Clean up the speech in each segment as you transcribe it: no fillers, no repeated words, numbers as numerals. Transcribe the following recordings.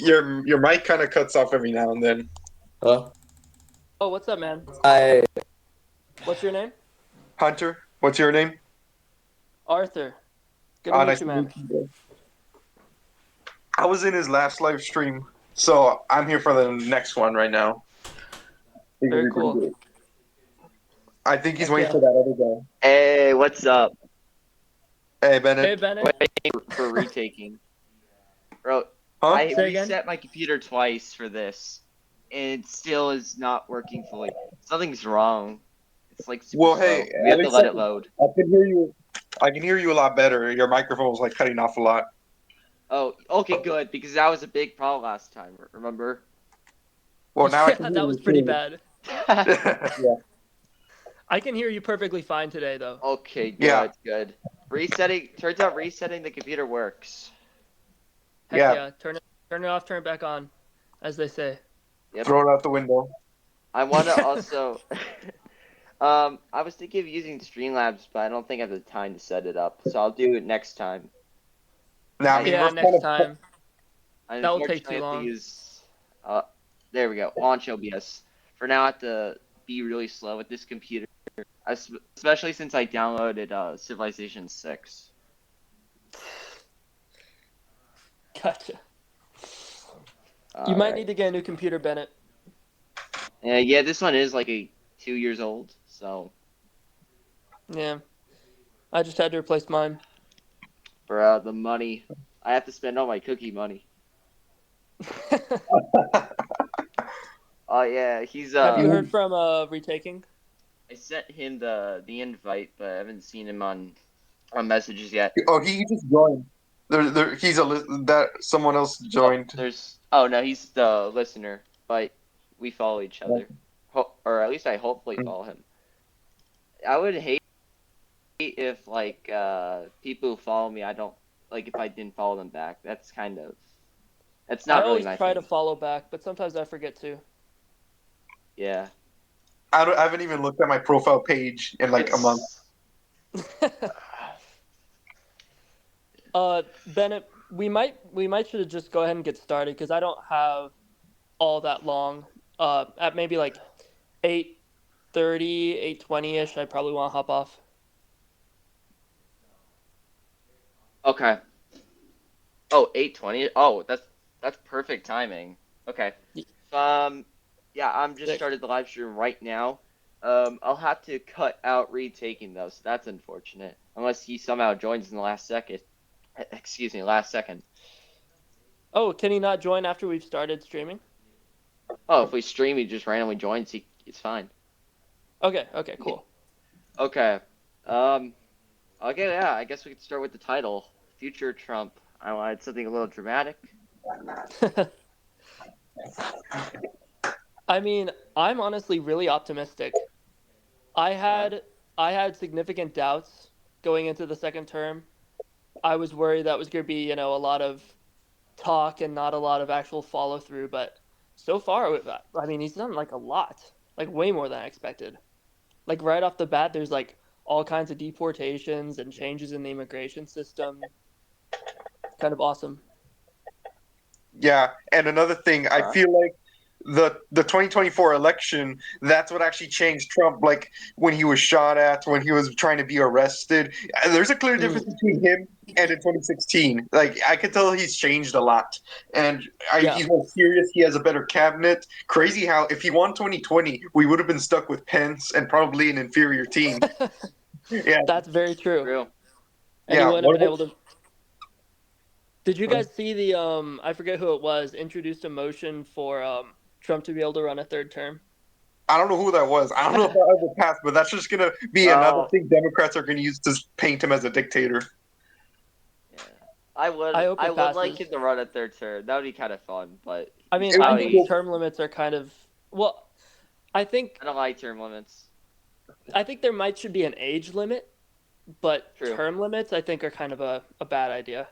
your mic kind of cuts off every now and then. Hello? Oh, what's up, man? I What's your name? Hunter, what's your name? Arthur. Good to meet Nice you, to man. meet you, bro. I was in his last live stream, so I'm here for the next one right now. Think it'll Very be pretty cool. good. I think he's Heck waiting yeah. for that other guy. Hey, what's up? Hey, Hey, Bennett. Bennett. For retaking. Bro, Huh? I Say again? reset my computer twice for this, and it still is not working fully. Something's wrong. It's like super Well, slow. hey, We at have to least let it load. I can hear you. I can hear you a lot better. Your microphone was like cutting off a lot. Oh, okay, good, because that was a big problem last time, remember? Well, now I Yeah, can hear that was you pretty too. bad. Yeah. I can hear you perfectly fine today, though. Okay, Yeah. good. Turns out resetting the computer works. Heck Yeah. yeah. Turn it off, turn it back on, as they say. Yep. Throw it out the window. I want to also, I was thinking of using Streamlabs, but I don't think I have the time to set it up, so I'll do it next time. Now, I mean, Yeah, we're next kind of. time. I That will take unfortunately too have to long. use, there we go, launch OBS. For now, I have to be really slow with this computer, especially since I downloaded Civilization 6. Gotcha. You might Alright. need to get a new computer, Bennett. Yeah, this one is like 2 years old, so Yeah. I just had to replace mine. for the money, I have to spend all my cookie money. Oh yeah, he's Have you heard from Retaking? I sent him the invite, but I haven't seen him on messages yet. Oh, he just joined. He's that someone else joined. Oh no, he's the listener, but we follow each other, or at least I hopefully follow him. I would hate if like people who follow me, I don't like if I didn't follow them back. That's I not really always my try to thing. follow back, but sometimes I forget to. Yeah, I haven't even looked at my profile page in like a month. Bennett, we might should just go ahead and get started because I don't have all that long. At maybe like 8:30, 8:20 ish, I probably want to hop off. Okay. Oh, 8:20. Oh, that's perfect timing. Okay. Yeah, I'm just Sick. started the live stream right now. I'll have to cut out retaking though, so that's unfortunate. Unless he somehow joins in the last second. Excuse me, last second. Oh, can he not join after we've started streaming? Oh, if we stream, he just randomly joins. It's fine. Okay, cool. Okay. Okay, yeah. I guess we could start with the title, Future Trump. I wanted something a little dramatic. I mean, I'm honestly really optimistic. I had significant doubts going into the second term. I was worried that was going to be, a lot of talk and not a lot of actual follow through, but so far, I mean, he's done like a lot, like way more than I expected. Like right off the bat, there's like all kinds of deportations and changes in the immigration system. Kind of awesome. Yeah, and another thing, I Huh? feel like the 2024 election, that's what actually changed Trump. Like when he was shot at, when he was trying to be arrested. There's a clear difference Mm, between him and in 2016. Like I could tell he's changed a lot, and yeah, he's more serious. He has a better cabinet. Crazy how if he won 2020, we would have been stuck with Pence and probably an inferior team. Yeah, that's very true. Real. And he yeah. wouldn't have What been able to. Did you about, guys see the I forget who it was, introduced a motion for Trump to be able to run a third term? I don't know who that was. I don't know if that ever passed, but that's just gonna be another Oh, thing Democrats are gonna use to paint him as a dictator. yeah. I I would hope I it would like him passes. to run a third term. That would be kind of fun, but I he's mean, It would I be think probably cool. term limits are kind of well, I think I don't like term limits. I think there might should be an age limit, but True. term limits I think are kind of a bad idea.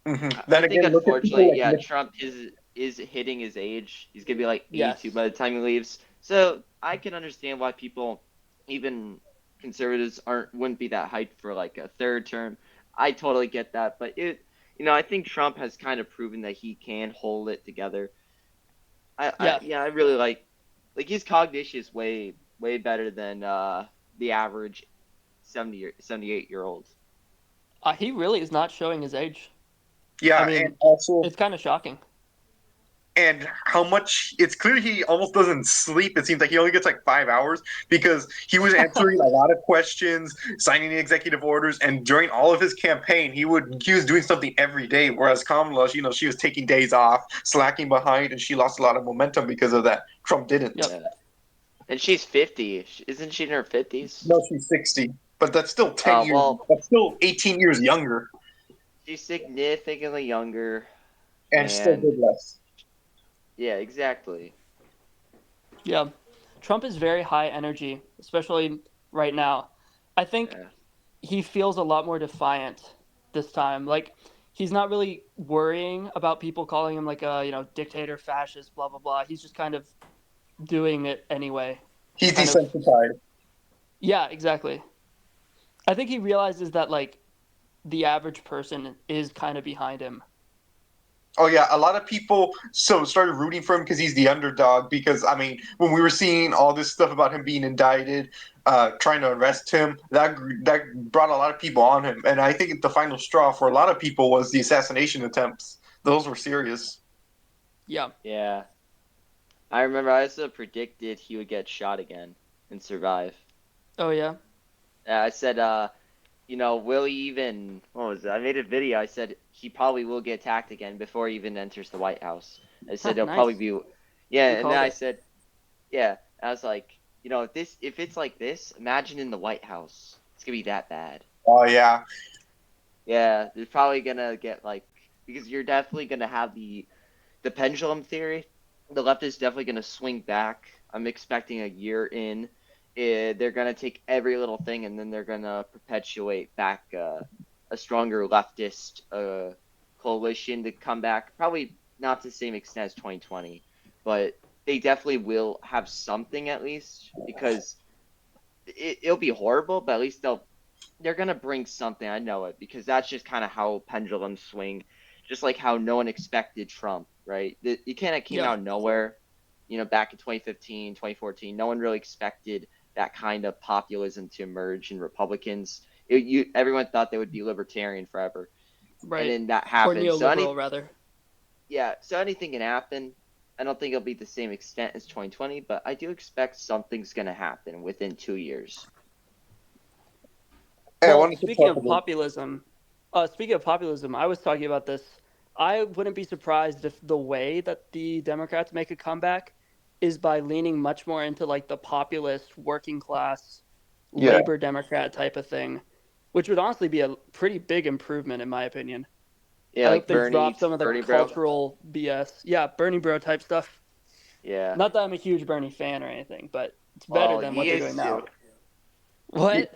I Then think again, look at people unfortunately, like yeah, Mitch. Trump is hitting his age. He's gonna be like 82 Yes. by the time he leaves. So I can understand why people, even conservatives, aren't wouldn't be that hyped for like a third term. I totally get that, but I think Trump has kind of proven that he can hold it together. Yeah, I really like his cognition is way better than the average 78-year-old. he really is not showing his age. I Yeah, and mean, also it's kind of shocking. and how much it's clear he almost doesn't sleep. It seems like he only gets like 5 hours because he was answering a lot of questions, signing the executive orders, and during all of his campaign, he was doing something every day. Whereas Kamala, she was taking days off, slacking behind, and she lost a lot of momentum because of that. Trump didn't. Yep. Yeah, and she's 50. Isn't she in her 50s? No, she's 60, but that's still 10 years. Well, That's still 18 years younger, she's significantly younger, and still and did less. yeah, exactly. Yeah. Trump is very high energy, especially right now. I think Yeah. he feels a lot more defiant this time. Like he's not really worrying about people calling him like a, dictator, fascist, blah blah blah. He's just kind of doing it anyway. He's Kind of. desensitized. Yeah, exactly. I think he realizes that like the average person is kind of behind him. Oh yeah, a lot of people started rooting for him because he's the underdog. Because I mean, when we were seeing all this stuff about him being indicted, trying to arrest him, that brought a lot of people on him. And I think the final straw for a lot of people was the assassination attempts. Those were serious. Yeah. Yeah. I remember I also predicted he would get shot again and survive. Oh yeah. I said, will he even? What was it? I made a video. I said he probably will get attacked again before he even enters the White House. I said it'll Nice. probably be, yeah. You And then called I it. said, yeah. I was like, if it's like this, imagine in the White House. It's gonna be that bad. Oh yeah, Yeah, they're probably gonna get like because you're definitely gonna have the pendulum theory. The left is definitely gonna swing back. I'm expecting a year in. They're gonna take every little thing and then they're gonna perpetuate back a stronger leftist coalition to come back. Probably not to the same extent as 2020, but they definitely will have something at least because it'll be horrible, but at least they're gonna bring something. I know it because that's just kind of how pendulums swing. Just like how no one expected Trump, right? It kind of came Yeah. out of nowhere, back in 2015, 2014. No one really expected that kind of populism to emerge in Republicans. Everyone thought they would be libertarian forever, and Right. then that Or happened. neoliberal rather. So anything can happen. I don't think it'll be the same extent as 2020, but I do expect something's gonna happen within 2 years. hey, I Well, wanted to talk about. speaking of populism, I was talking about this. I wouldn't be surprised if the way that the Democrats make a comeback is by leaning much more into like the populist, working class, Yeah, labor Democrat type of thing, which would honestly be a pretty big improvement in my opinion. Yeah, I hope like they drop some of the Bernie, bro. cultural BS. Yeah, Bernie bro type stuff. Yeah. Not that I'm a huge Bernie fan or anything, but it's better Well, than you what they're doing used now. to. What?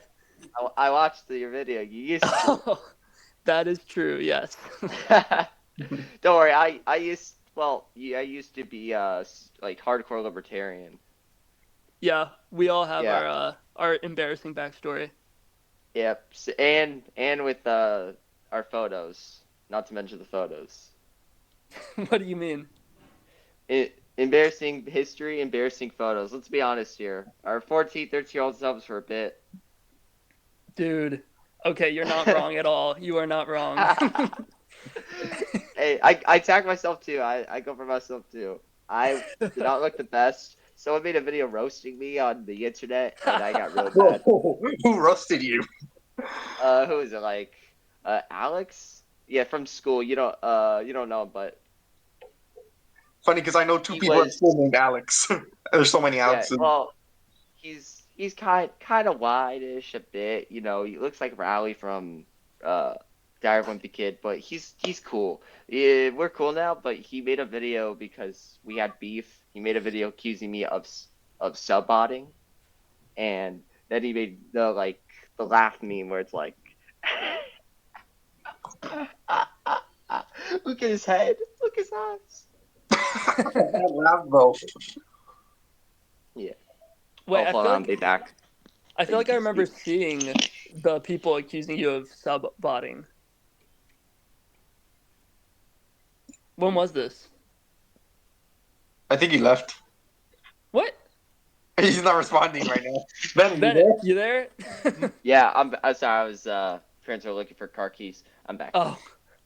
I watched your video. You used to. That is true. Yes. Don't worry. I used to be like hardcore libertarian. Yeah, we all have Yeah. our embarrassing backstory. Yep. And with our photos, not to mention the photos. What do you mean? Embarrassing history, embarrassing photos. Let's be honest here. Our 14, 13-year-old selves for a bit. Dude. Okay, you're not wrong at all. You are not wrong. Hey, I tag myself too. I go for myself too. I did not look the best. Someone made a video roasting me on the internet, and I got really Whoa, mad. who roasted you? Who is it? Like, Alex? Yeah, from school. You don't know him, but Funny because I know two he people at was. school named Alex. There's so many Yeah. Alexes. Well, he's kind of wide-ish a bit. He looks like Rowley from Diary of a Wimpy Kid, but he's cool. Yeah, we're cool now. But he made a video because we had beef. He made a video accusing me of subbotting, and then he made the laugh meme where it's like, look at his head, look at his eyes. I laugh though. Yeah. Wait, Oh, hold on, be back. I feel You like I can remember speak. seeing the people accusing you of sub botting. When was this? I think he left. What? He's not responding right now. Ben, you Bennett, there? you there? Yeah, I'm sorry. I was parents are looking for car keys. I'm back. Oh,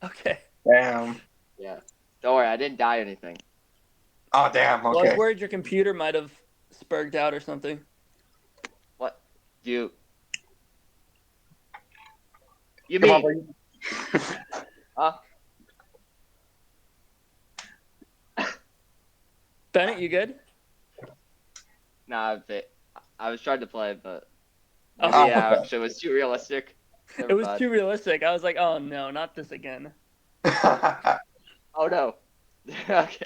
okay. Damn. Yeah. Don't worry, I didn't die or anything. Oh, damn. Well, I was Okay. worried your computer might have spurged out or something. What? You you Come on, mean? buddy. Huh? Bennett, you good? Nah, I was trying to play, but maybe Oh, Ah, actually it was too realistic. it Never was mind. too realistic. I was like, oh no, not this again. okay. Oh no. Okay.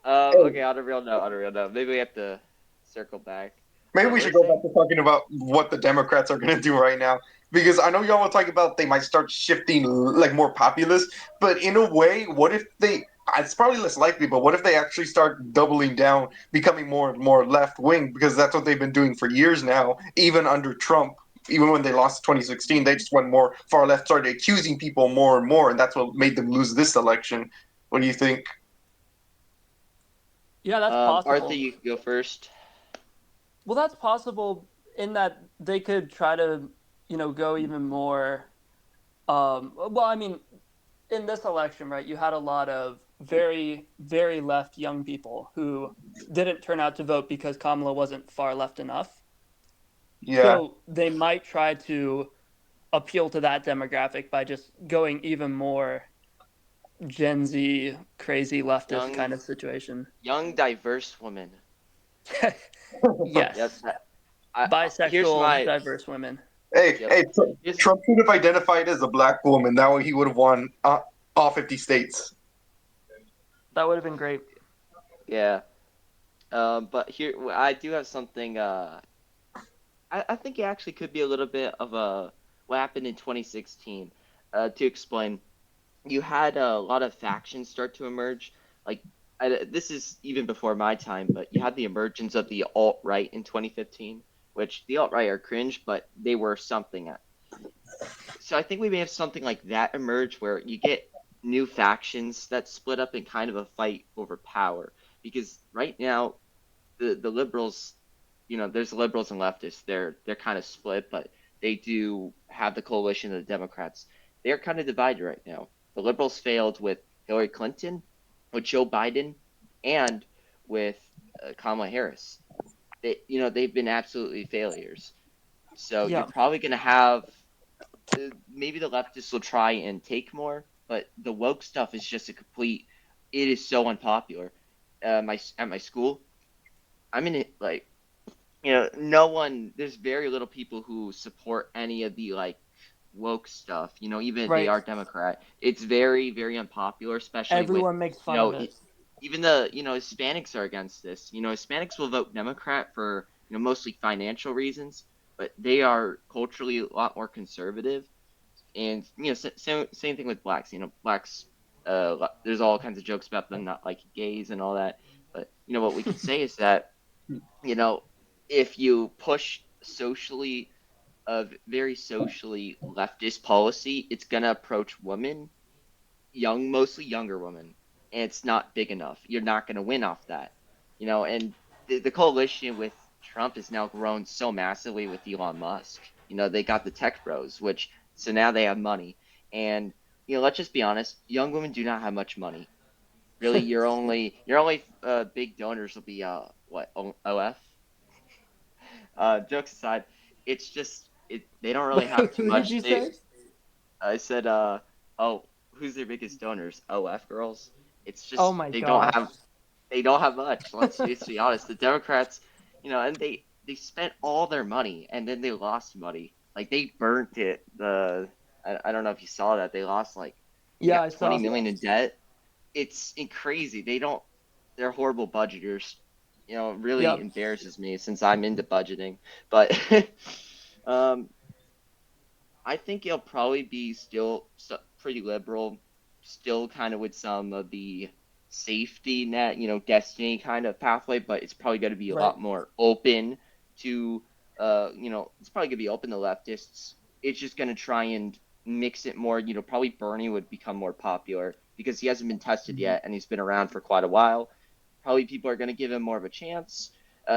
Hey, Okay. On a real note. On a real note. Maybe we have to circle back. maybe What we were you should go back saying? to talking about what the Democrats are going to do right now. Because I know y'all were talking about they might start shifting like more populist, but in a way, what if they? It's probably less likely, but what if they actually start doubling down, becoming more and more left wing? Because that's what they've been doing for years now, even under Trump. Even when they lost 2016, they just went more far left, started accusing people more and more, and that's what made them lose this election. What do you think? Yeah, that's Arthur, possible. you can go first. Well, that's possible in that they could try to, go even more. Well, I mean, in this election, right, you had a lot of very, very left young people who didn't turn out to vote because Kamala wasn't far left enough. Yeah. So they might try to appeal to that demographic by just going even more Gen Z, crazy leftist Young, kind of situation. young, diverse woman. Yep. Yes. Here's Bisexual, my. diverse women. Hey, Yep. hey, Here's Trump should have identified as a black woman. That way he would have won all 50 states. That would have been great. yeah. But here I do have something. I think it actually could be a little bit of a what happened in 2016. To explain, you had a lot of factions start to emerge. Like this is even before my time, but you had the emergence of the alt right in 2015, which the alt right are cringe, but they were something. So I think we may have something like that emerge where you get new factions that split up in kind of a fight over power. Because right now, the liberals, there's liberals and leftists. They're kind of split, but they do have the coalition of the Democrats. They're kind of divided right now. The liberals failed with Hillary Clinton, with Joe Biden, and with Kamala Harris. They've been absolutely failures. So you're Yeah. probably going to have maybe the leftists will try and take more, but the woke stuff is just a complete. It is so unpopular. My at my school, I'm in it like no one. There's very little people who support any of the like woke stuff. Even if they Right. are Democrat, it's very very unpopular, especially with Everyone makes you fun of know it. even the Hispanics are against this. Hispanics will vote Democrat for mostly financial reasons, but they are culturally a lot more conservative and same thing with blacks. Blacks. There's all kinds of jokes about them not liking gays and all that. But what we could say is that you know if you push socially a very socially leftist policy, it's gonna approach women, mostly younger women, and it's not big enough. You're not gonna win off that. And the coalition with Trump has now grown so massively with Elon Musk. They got the tech bros, which so now they have money. And let's just be honest, young women do not have much money. Really, your only big donors will be what OF. Jokes aside, it's just they don't really have too Who did much. you say? I said oh, who's their biggest donors? OF girls. It's Oh just my they don't gosh. have much. Let's be honest. The Democrats, and they spent all their money and then they lost money. Like they burnt it. I don't know if you saw that. They lost like they Yeah, got I 20 saw. million in debt. It's crazy. They're horrible budgeters. Really Yep. embarrasses me since I'm into budgeting. But um I think it'll probably be still pretty liberal, still kind of with some of the safety net, destiny kind of pathway, but it's probably going to be a Right. lot more open to, it's probably going to be open to leftists. It's just going to try and mix it more. Probably Bernie would become more popular because he hasn't been tested yet and he's been around for quite a while. Probably people are going to give him more of a chance.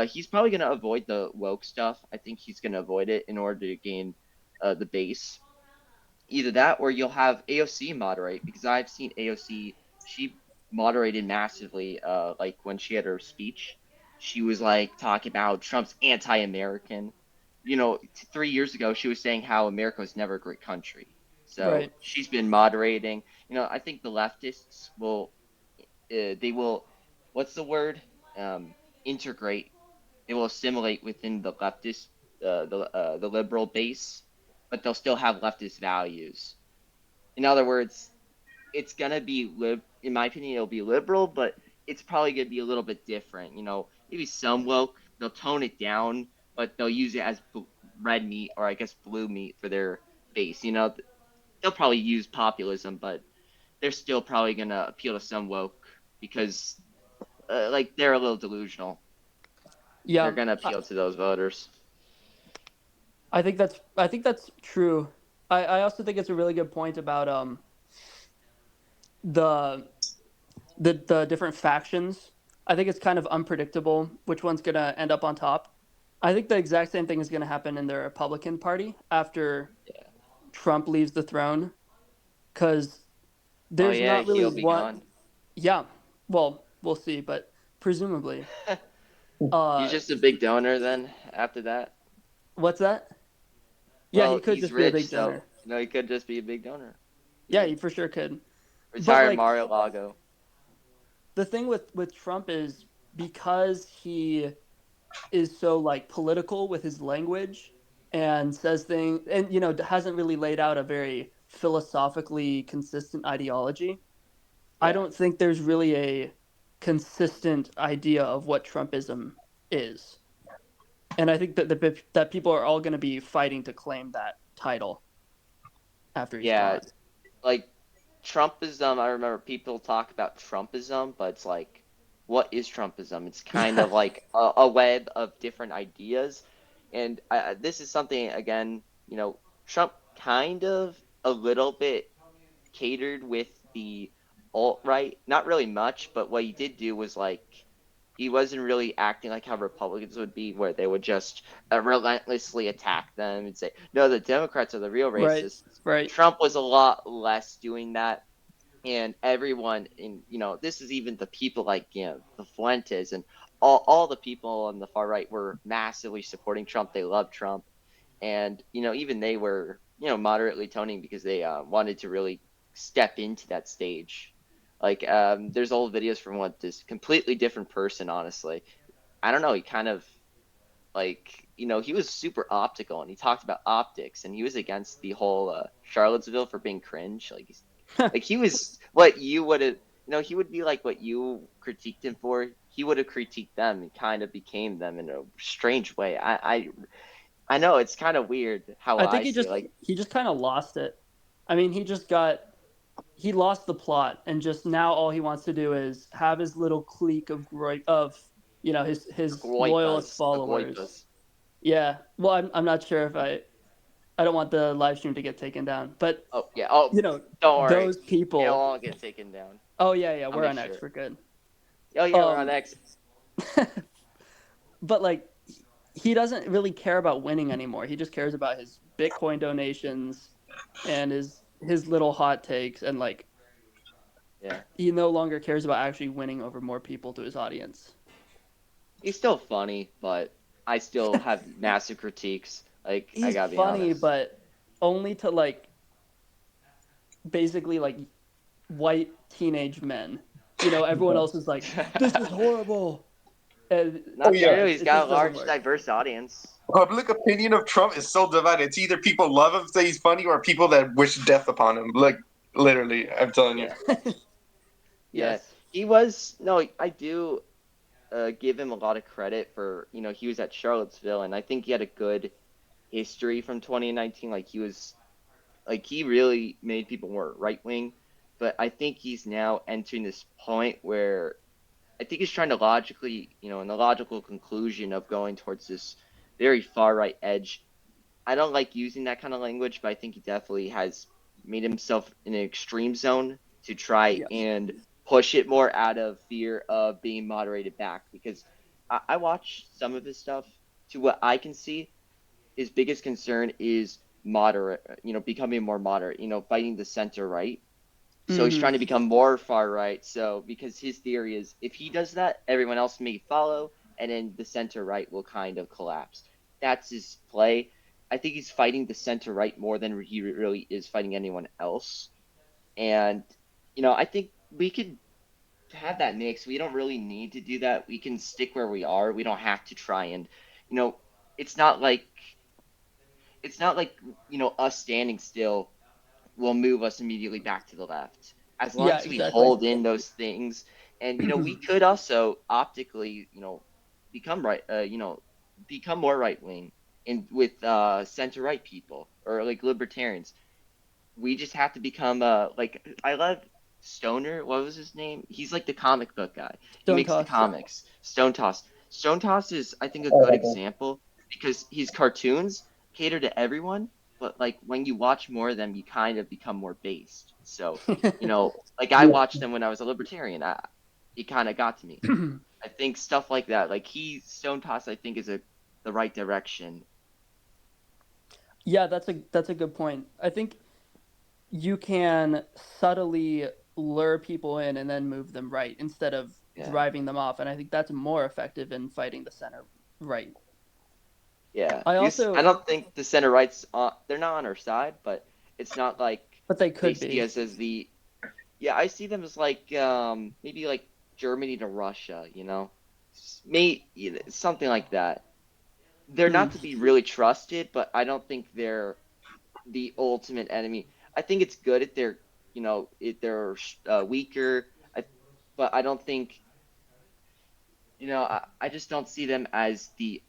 He's probably going to avoid the woke stuff. I think he's going to avoid it in order to gain the base. Either that or you'll have AOC moderate, because I've seen AOC, she moderated massively, like when she had her speech. She was like talking about Trump's anti-American. 3 years ago she was saying how America was never a great country. So Right. she's been moderating. I think the leftists will, they will, what's the word? Integrate. They will assimilate within the leftist, the liberal base, but they'll still have leftist values. In other words, it's gonna be in my opinion, it'll be liberal, but it's probably gonna be a little bit different. Maybe some woke, they'll tone it down, but they'll use it as red meat, or I guess blue meat, for their base. They'll probably use populism, but they're still probably gonna appeal to some woke because, like, they're a little delusional. They're Yeah. gonna appeal to those voters. I think that's true. I also think it's a really good point about the the different factions. I think it's kind of unpredictable which one's gonna end up on top. I think the exact same thing is gonna happen in the Republican Party after Yeah. Trump leaves the throne, because Oh there's yeah, not really he'll be one. gone. Yeah, well, we'll see, but presumably. He's Uh, just a big donor then after that. what's that? Yeah, he Well, could he's just be a rich, big so donor. he could just be a big donor. Yeah, Even he for sure could. But retired like Mario Lago. the thing with Trump is, because he is so like political with his language and says things, and hasn't really laid out a very philosophically consistent ideology. I Yeah. don't think there's really a consistent idea of what Trumpism is. And I think that that people are all going to be fighting to claim that title after he's Yeah, gone. like Trumpism, I remember people talk about Trumpism, but it's like, what is Trumpism? It's kind Yeah. of like a web of different ideas. And this is something, again, Trump kind of a little bit catered with the alt right. Not really much, but what he did do was, like, he wasn't really acting like how Republicans would be, where they would just relentlessly attack them and say, no, the Democrats are the real Right. racists. Right. Trump was a lot less doing that. And everyone this is even the people like, the Fuentes and all the people on the far right were massively supporting Trump. They loved Trump. And, even they were, moderately toning because they wanted to really step into that stage. Like, there's old videos from this completely different person, honestly. I don't know. He kind of, like, he was super optical and he talked about optics and he was against the whole Charlottesville for being cringe. Like he was what you would have, he would be like what you critiqued him for. He would have critiqued them and kind of became them in a strange way. I know it's kind of weird how I I think he see it. just Like, he just kind of lost it. I mean, he lost the plot, and just now all he wants to do is have his little clique of his loyalist the followers. goipas. Yeah. Well, I'm not sure if I don't want the live stream to get taken down, but Oh yeah. Oh, you know don't worry. those It'll people. all get taken down. Oh yeah, yeah, I'll we're make on X, sure. we're good. Oh yeah, we're on Um, X. but like he doesn't really care about winning anymore. He just cares about his Bitcoin donations and his little hot takes, and like Yeah. he no longer cares about actually winning over more people to his audience. He's still funny, but I still have massive critiques. Like, I He's gotta be funny, honest. but only to like basically like white teenage men. Everyone else is like, "This is horrible," and Oh Not yeah. true. He's it got just a doesn't large, work. diverse audience. Public opinion of Trump is so divided. It's either people love him, say he's funny, or people that wish death upon him. Like literally, I'm telling you. Yeah. Yeah. Yes. He was, no, I do give him a lot of credit for, he was at Charlottesville, and I think he had a good history from 2019. Like, he really made people more right wing. But I think he's now entering this point where I think he's trying to logically, in the logical conclusion of going towards this very far right edge. I don't like using that kind of language, but I think he definitely has made himself in an extreme zone. to try Yes. and push it more out of fear of being moderated back. Because I watch some of his stuff. To what I can see, his biggest concern is moderate, becoming more moderate, fighting the center right. So he's Mm-hmm. trying to become more far right. So because his theory is if he does that, everyone else may follow, and then the center right will kind of collapse. That's his play. I think he's fighting the center right more than he really is fighting anyone else. And I think we could have that mix. We don't really need to do that. We can stick where we are. We don't have to try and, you know, it's not like us standing still will move us immediately back to the left. As long Yeah, as we exactly. hold in those things, and we could also optically, become right, become more right wing, and with center right people or like libertarians. We just have to become like I love Stoner. What was his name? He's like the comic book guy. He Stone makes the toss. comics. Stone Toss. Stone Toss is, I think, a Oh, good okay. example because his cartoons cater to everyone, but like when you watch more of them, you kind of become more based. So, like I Yeah. watched them when I was a libertarian. It kind of got to me. I think stuff like that, like Stone Toss, I think is the right direction. Yeah, that's a good point. I think you can subtly lure people in and then move them right instead of Yeah. driving them off, and I think that's more effective in fighting the center right. Yeah, I because I also, don't think the center rights they're not on our side, but it's not like but they they could see be. us as the yeah. I see them as like maybe like Germany to Russia, something like that. They're Hmm. not to be really trusted, but I don't think they're the ultimate enemy. I think it's good if they're weaker, but I don't think I just don't see them as the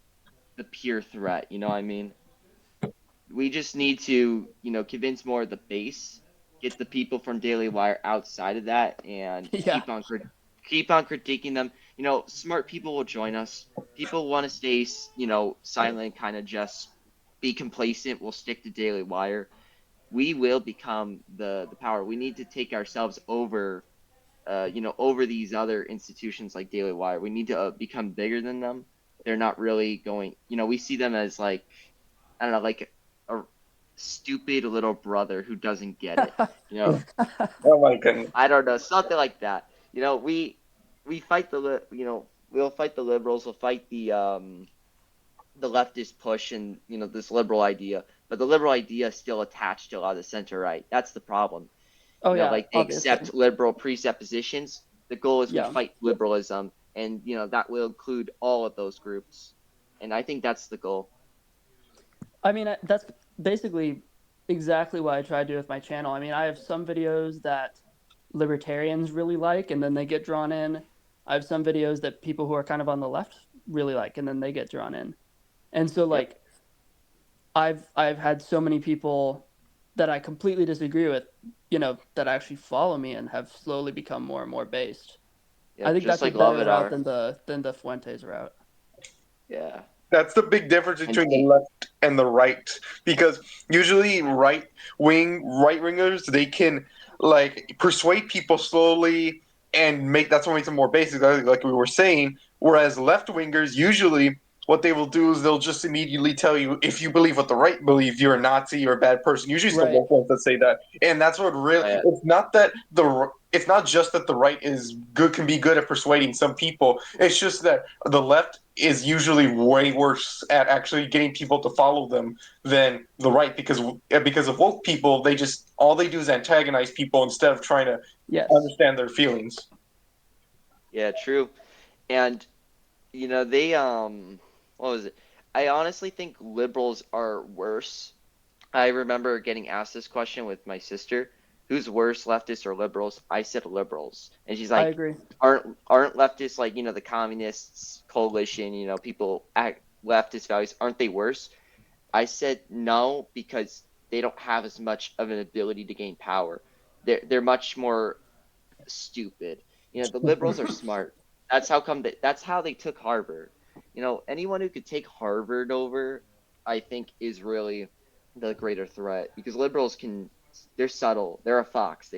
pure threat. You know what I mean? We just need to, convince more of the base, get the people from Daily Wire outside of that, and Yeah. keep on critiquing them. Smart people will join us. People want to stay, silent, kind of just be complacent. We'll stick to Daily Wire. We will become the power. We need to take ourselves over, over these other institutions like Daily Wire. We need to become bigger than them. They're not really going. We see them as like I don't know, like a stupid little brother who doesn't get it. You know, Oh my goodness. I don't know, something like that. We fight we'll fight the liberals, we'll fight the leftist push and this liberal idea, but the liberal idea is still attached to a lot of the center right. That's the problem. Oh yeah, Like they obviously. accept liberal presuppositions. The goal is we Yeah. fight liberalism, and that will include all of those groups. And I think that's the goal. I mean, that's basically exactly what I try to do with my channel. I mean, I have some videos that libertarians really like, and then they get drawn in. I have some videos that people who are kind of on the left really like, and then they get drawn in. And so, Yep. like, I've had so many people that I completely disagree with, that actually follow me and have slowly become more and more based. I Yep. think Just that's a like Love better It route Are. than the Fuentes route. Yeah. That's the big difference And between the left and the right, because usually right wingers, they can like persuade people slowly and make that's what makes them more basic, like we were saying. Whereas left wingers usually what they will do is they'll just immediately tell you if you believe what the right believes, you're a Nazi, you're a bad person. Usually it's the Right. woke ones that say that, and that's what really. yeah, It's not just that the right is good, can be good at persuading some people. It's just that the left is usually way worse at actually getting people to follow them than the right, because of woke people, they just all they do is antagonize people instead of trying to Yes. understand their feelings. yeah, true. And they what was it? I honestly think liberals are worse. I remember getting asked this question with my sister, who's worse, leftists or liberals? I said liberals. And she's I like, agree. aren't leftists like, the communists coalition, people at leftist values, aren't they worse? I said no because they don't have as much of an ability to gain power. They're much more stupid. The liberals are smart. That's how they took Harvard. Anyone who could take Harvard over, I think is really the greater threat because liberals they're subtle. They're a fox.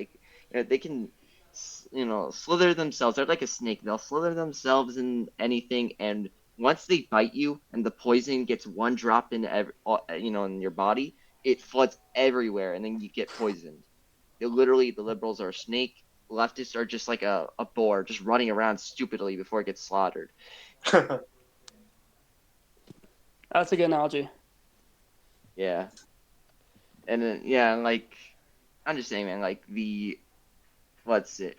They can, slither themselves. They're like a snake. They'll slither themselves in anything, and once they bite you and the poison gets one drop in in your body, it floods everywhere, and then you get poisoned. Literally, the liberals are a snake. Leftists are just like a boar, just running around stupidly before it gets slaughtered. That's a good analogy. Yeah, and then yeah, like I'm just saying, man. Like what's it?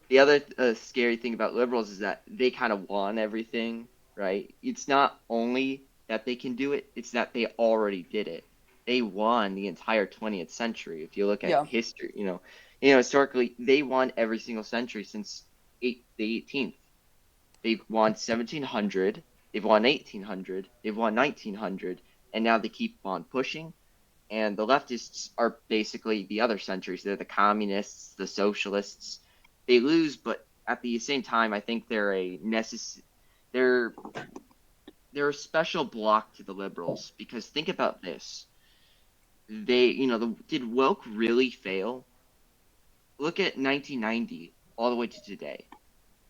The other scary thing about liberals is that they kind of want everything, right? It's not only that they can do it; it's that they already did it. They won the entire 20th century. If you look at Yeah. history, historically, they won every single century since the 18th. They've won 1700, they've won 1800, they've won 1900, and now they keep on pushing. And the leftists are basically the other centuries. They're the communists, the socialists. They lose, but at the same time, I think they're they're a special block to the liberals because think about this. Did woke really fail? Look at 1990 all the way to today.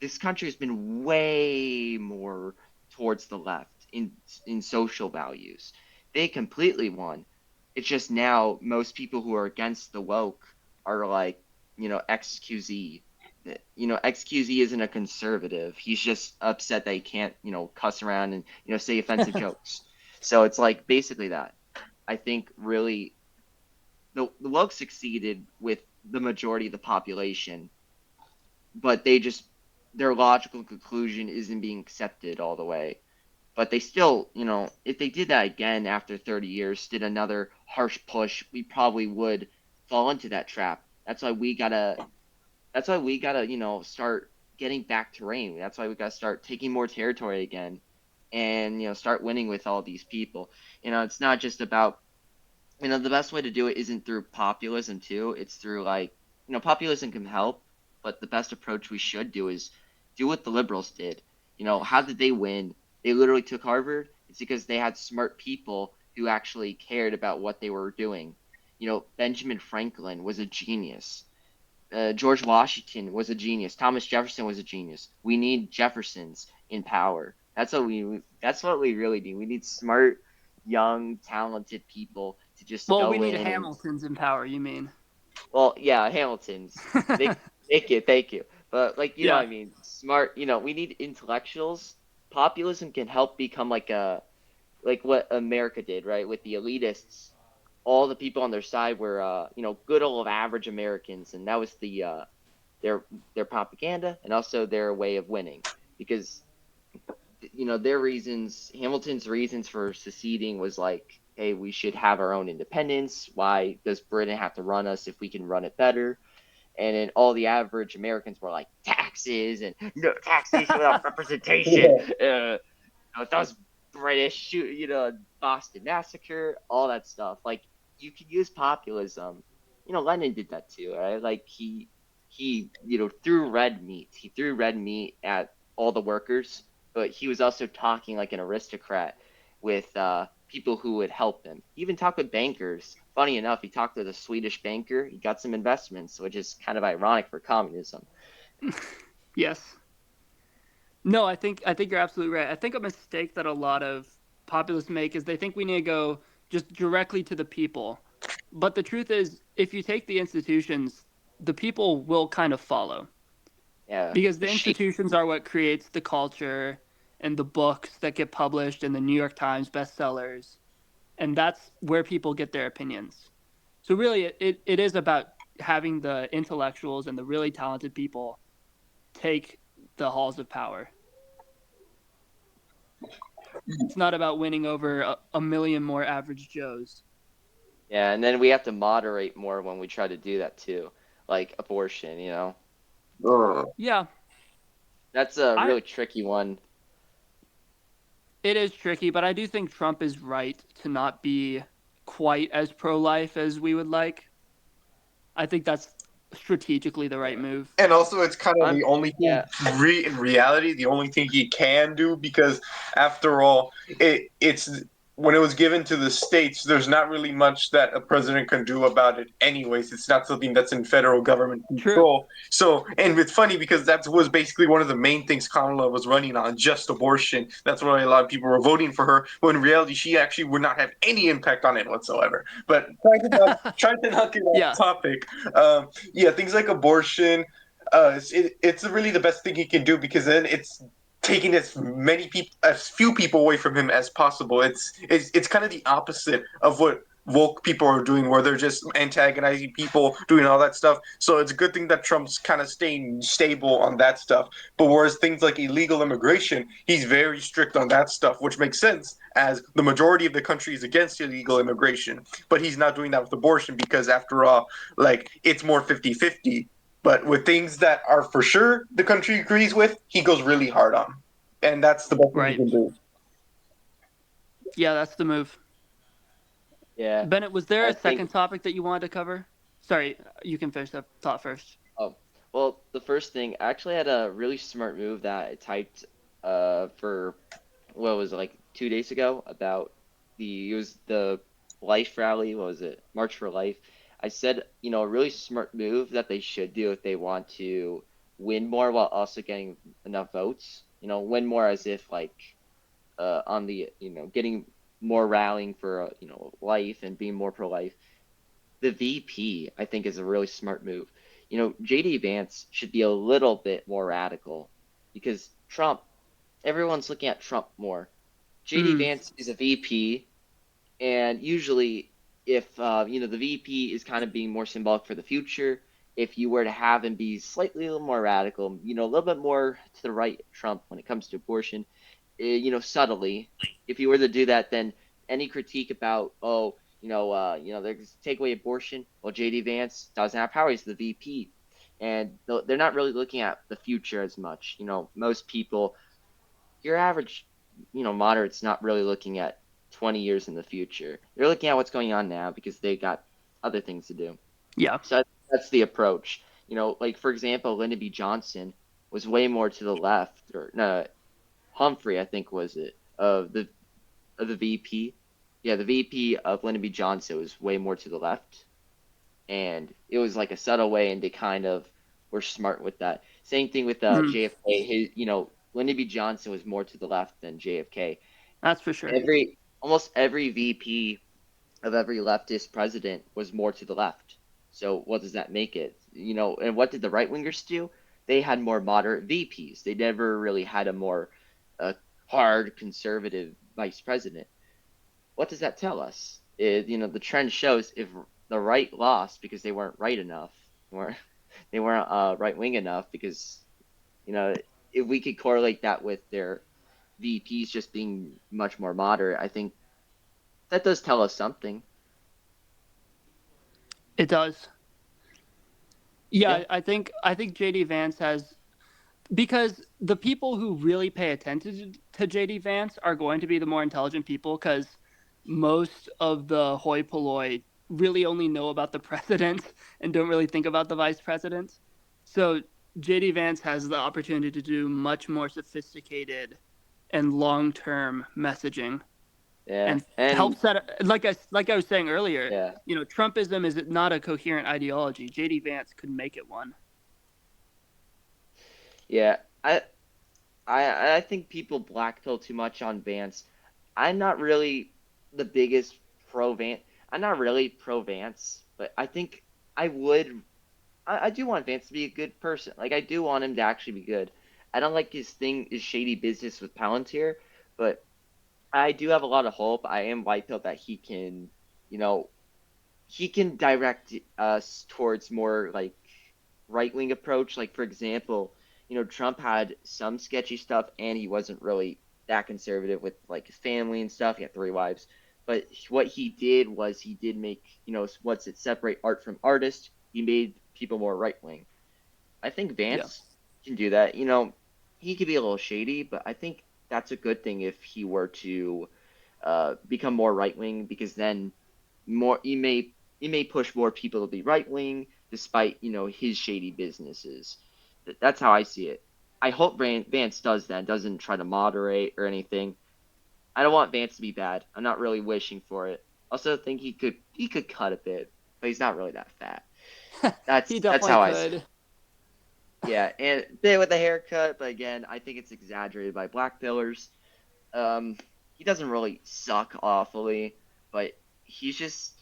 This country has been way more towards the left in social values. They completely won. It's just now most people who are against the woke are like, XQZ. XQZ isn't a conservative. He's just upset that he can't, cuss around and, say offensive jokes. So it's like basically that. I think really the woke succeeded with the majority of the population, but their logical conclusion isn't being accepted all the way. But they still, if they did that again after 30 years, did another harsh push, we probably would fall into that trap. That's why we gotta, start getting back to reign. That's why we gotta start taking more territory again and, start winning with all these people. It's not just about, the best way to do it isn't through populism too. It's through populism can help, but the best approach we should do is do what the liberals did. How did they win? They literally took Harvard. It's because they had smart people who actually cared about what they were doing. Benjamin Franklin was a genius. George Washington was a genius. Thomas Jefferson was a genius. We need Jeffersons in power. That's what we really need. We need smart, young, talented people to just Well, we go need in and Hamiltons in power, you mean? well, yeah, Hamilton's. They thank you. But like what Yeah. I mean, smart. We need intellectuals. Populism can help become like what America did, right? With the elitists, all the people on their side were good old average Americans, and that was their propaganda and also their way of winning because their reasons, Hamilton's reasons for seceding was like, hey, we should have our own independence. Why does Britain have to run us if we can run it better? And then all the average Americans were like, taxes and no taxation without representation. Those British, Boston Massacre, all that stuff. Like, you could use populism. Lenin did that too, right? Like, he threw red meat. He threw red meat at all the workers, but he was also talking like an aristocrat with people who would help him. He even talked with bankers. Funny enough, he talked with a Swedish banker. He got some investments, which is kind of ironic for communism. Yes. No, I think you're absolutely right. I think a mistake that a lot of populists make is they think we need to go just directly to the people. But the truth is, if you take the institutions, the people will kind of follow. Yeah, Because the the sheep. institutions are what creates the culture and the books that get published in the New York Times bestsellers. And that's where people get their opinions. So really it is about having the intellectuals and the really talented people take the halls of power. It's not about winning over a million more average Joes. Yeah, and then we have to moderate more when we try to do that too, like abortion. Ugh. Yeah, That's a I really tricky one. it is tricky, but I do think Trump is right to not be quite as pro-life as we would like. I think that's strategically the right move. And also, it's kind of I'm the only thing, yeah, in reality, the only thing he can do because, after all, it's when it was given to the states, there's not really much that a president can do about it anyways. It's not something that's in federal government True. control. So, and it's funny because that was basically one of the main things Kamala was running on, just abortion. That's why a lot of people were voting for her, when in reality, she actually would not have any impact on it whatsoever. But trying to not get off Yeah. topic, yeah, things like abortion, it's really the best thing he can do because then it's taking as few people away from him as possible. It's kind of the opposite of what woke people are doing, where they're just antagonizing people, doing all that stuff. So it's a good thing that Trump's kind of staying stable on that stuff. But whereas things like illegal immigration, he's very strict on that stuff, which makes sense as the majority of the country is against illegal immigration. But he's not doing that with abortion because, after all, like it's more 50-50. But with things that are for sure the country agrees with, he goes really hard on. And that's the best thing he Right. can do. Yeah, that's the move. Yeah, Bennett, was there I a second think. topic that you wanted to cover? Sorry, you can finish that thought first. Oh, well, the first thing, I actually had a really smart move that I typed for what was it, like 2 days ago about it was the life rally. What was it? March for Life. I said, a really smart move that they should do if they want to win more while also getting enough votes. Win more as if like on the getting more rallying for life and being more pro life. The VP, I think, is a really smart move. JD Vance should be a little bit more radical because Trump, everyone's looking at Trump more. JD Mm, Vance is a VP, and usually, if the VP is kind of being more symbolic for the future, if you were to have him be slightly a little more radical, a little bit more to the right of Trump when it comes to abortion, subtly, if you were to do that, then any critique about they're take away abortion, well, JD Vance doesn't have power; he's the VP, and they're not really looking at the future as much. Most people, your average, moderate's not really looking at 20 years in the future. They're looking at what's going on now because they got other things to do. yeah, So that's the approach. Like for example, Lyndon B. Johnson was way more to the left, or no, Humphrey, I think was it of the VP. Yeah, the VP of Lyndon B. Johnson was way more to the left, and it was like a subtle way, and they kind of were smart with that. Same thing with mm, JFK. Lyndon B. Johnson was more to the left than JFK. that's for sure. Almost every VP of every leftist president was more to the left. So what does that make it? And what did the right wingers do? They had more moderate VPs. They never really had a more hard conservative vice president. What does that tell us? The trend shows if the right lost because they weren't right enough, or they weren't right wing enough because you know if we could correlate that with their VPs just being much more moderate, I think that does tell us something. It does. Yeah. Yeah, I think JD Vance has, because the people who really pay attention to JD Vance are going to be the more intelligent people, because most of the hoi polloi really only know about the president and don't really think about the vice president. So JD Vance has the opportunity to do much more sophisticated and long-term messaging Yeah, and help and set, like I was saying earlier, yeah, Trumpism is not a coherent ideology. JD Vance could make it one. yeah. I think people blackpill too much on Vance. I'm not really the biggest pro Vance. I'm not really pro Vance, but I think I would. I do want Vance to be a good person. Like I do want him to actually be good. I don't like his shady business with Palantir, but I do have a lot of hope. I am white pill that you know, he can direct us towards more like right wing approach. Like for example, Trump had some sketchy stuff, and he wasn't really that conservative with like his family and stuff. He had 3 wives, but what he did was he did make what's it separate art from artist. He made people more right wing. I think Yeah. Vance can do that. He could be a little shady, but I think that's a good thing if he were to become more right wing, because then more he may push more people to be right wing despite his shady businesses. That's how I see it. I hope Vance does that, doesn't try to moderate or anything. I don't want Vance to be bad. I'm not really wishing for it. Also think he could cut a bit, but he's not really that fat. He That's definitely how I see could. it. Yeah, and bit with the haircut, but again, I think it's exaggerated by black pillars. Um, he doesn't really suck awfully, but he's just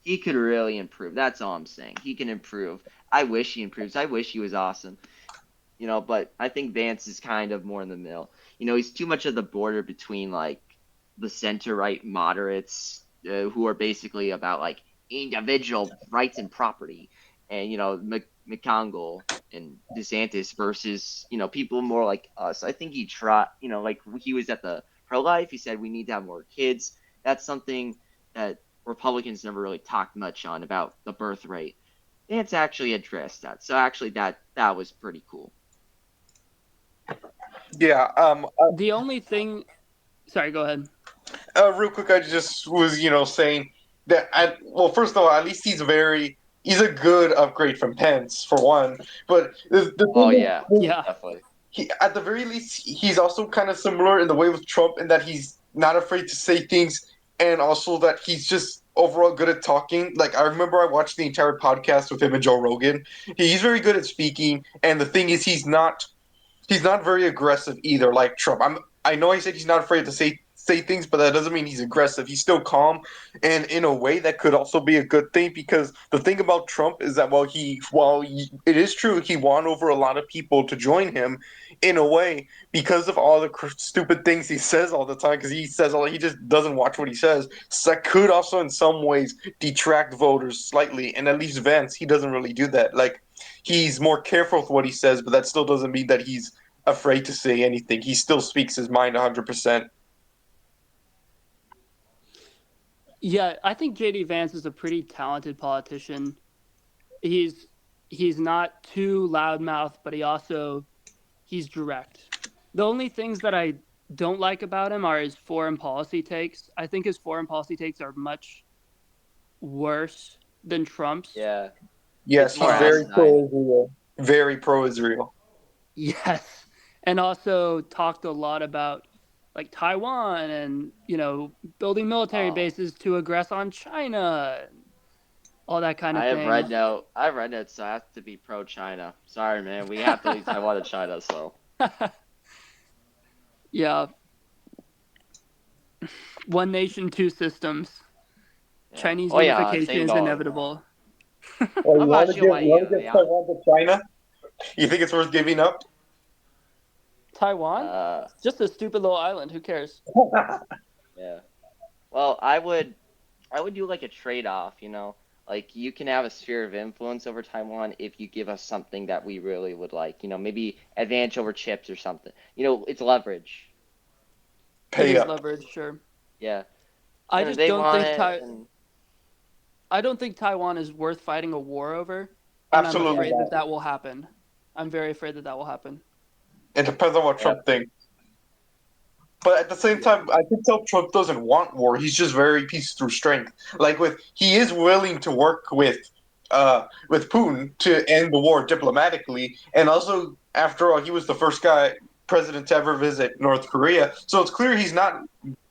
he could really improve. That's all I'm saying. He can improve. I wish he improves. I wish he was awesome. But I think Vance is kind of more in the middle. He's too much of the border between like the center right moderates who are basically about like individual rights and property, and McConnell and DeSantis versus people more like us. I think he tried. Like he was at the pro life. He said we need to have more kids. That's something that Republicans never really talked much on about the birth rate. Vance actually addressed that. So actually, that was pretty cool. Yeah. The only thing. Sorry, go ahead. Real quick, I just was, saying that. Well, first of all, at least he's a good upgrade from Pence for one. But the Oh thing yeah, is, Yeah. definitely. at the very least, he's also kind of similar in the way with Trump in that he's not afraid to say things, and also that he's just overall good at talking. Like I remember I watched the entire podcast with him and Joe Rogan. He's very good at speaking, and the thing is, he's not very aggressive either, like Trump. I know I said he's not afraid to say things, but that doesn't mean he's aggressive. He's still calm, and in a way that could also be a good thing because the thing about Trump is that it is true he won over a lot of people to join him, in a way because of all the stupid things he says all the time. Because he just doesn't watch what he says. So that could also in some ways detract voters slightly. And at least Vance, he doesn't really do that. Like he's more careful with what he says, but that still doesn't mean that he's afraid to say anything. He still speaks his mind 100%. Yeah, I think JD Vance is a pretty talented politician. He's he's not too loudmouth, but he's direct. The only things that I don't like about him are his foreign policy takes. I think his foreign policy takes are much worse than Trump's. Yeah, Yes, it's more he's very asinine. pro-Israel. Very pro-Israel. Yes. And also talked a lot about like Taiwan and, building military Oh, bases to aggress on China, all that kind of I have thing. red note. I have red note, so I have to be pro China. Sorry, man. We have to leave Taiwan to China. So Yeah, one nation, two systems. yeah. Chinese Oh yeah, unification same is goal. inevitable. Well, you I'm want not to sure give why you want to give yeah. Taiwan to China? You think it's worth giving up? Taiwan? Uh, It's just a stupid little island. Who cares? yeah. Well, I would do like a trade-off. Like you can have a sphere of influence over Taiwan if you give us something that we really would like. Maybe advantage over chips or something. It's leverage. It Pay is up. leverage, sure. Yeah. I And if just they don't want think it, and I don't think Taiwan is worth fighting a war over, and I'm Absolutely yeah, afraid that not. that will happen. I'm very afraid that that will happen. It depends on what yeah, Trump thinks. But at the same yeah. time, I can tell Trump doesn't want war. He's just very peace through strength. He is willing to work with Putin to end the war diplomatically, and also after all, he was the first president to ever visit North Korea. So it's clear he's not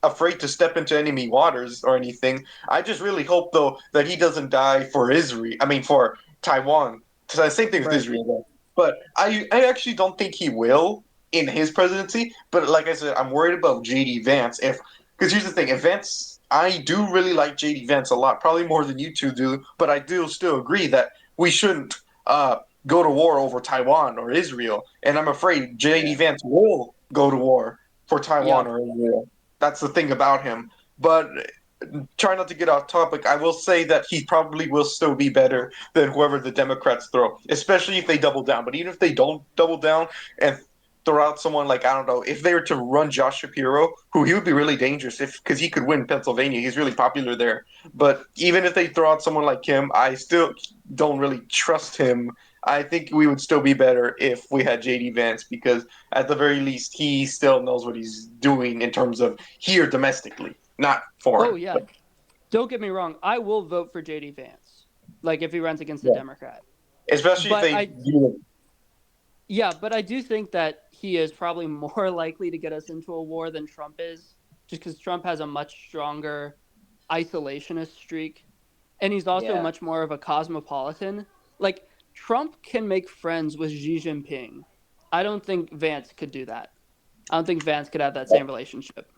afraid to step into enemy waters or anything. I just really hope though that he doesn't die for Israel. I mean for Taiwan. Same thing with Right. Israel, though. But I actually don't think he will in his presidency. But like I said, I'm worried about JD Vance. Because here's the thing, if Vance, I do really like JD Vance a lot, probably more than you two do. But I do still agree that we shouldn't go to war over Taiwan or Israel. And I'm afraid JD Yeah. Vance will go to war for Yeah. Taiwan or Israel. That's the thing about him. But try not to get off topic. I will say that he probably will still be better than whoever the Democrats throw, especially if they double down. But even if they don't double down and throw out someone like I don't know, if they were to run Josh Shapiro, who he would be really dangerous if because he could win Pennsylvania. He's really popular there. But even if they throw out someone like him, I still don't really trust him. I think we would still be better if we had JD Vance because at the very least he still knows what he's doing in terms of here domestically, not Oh foreign. yeah. Don't get me wrong. I will vote for JD Vance, like if he runs against a Yeah. Democrat. Especially if But they do Yeah, but I do think that he is probably more likely to get us into a war than Trump is, just because Trump has a much stronger isolationist streak, and he's also Yeah. much more of a cosmopolitan. Like, Trump can make friends with Xi Jinping. I don't think Vance could do that. I don't think Vance could have that same relationship.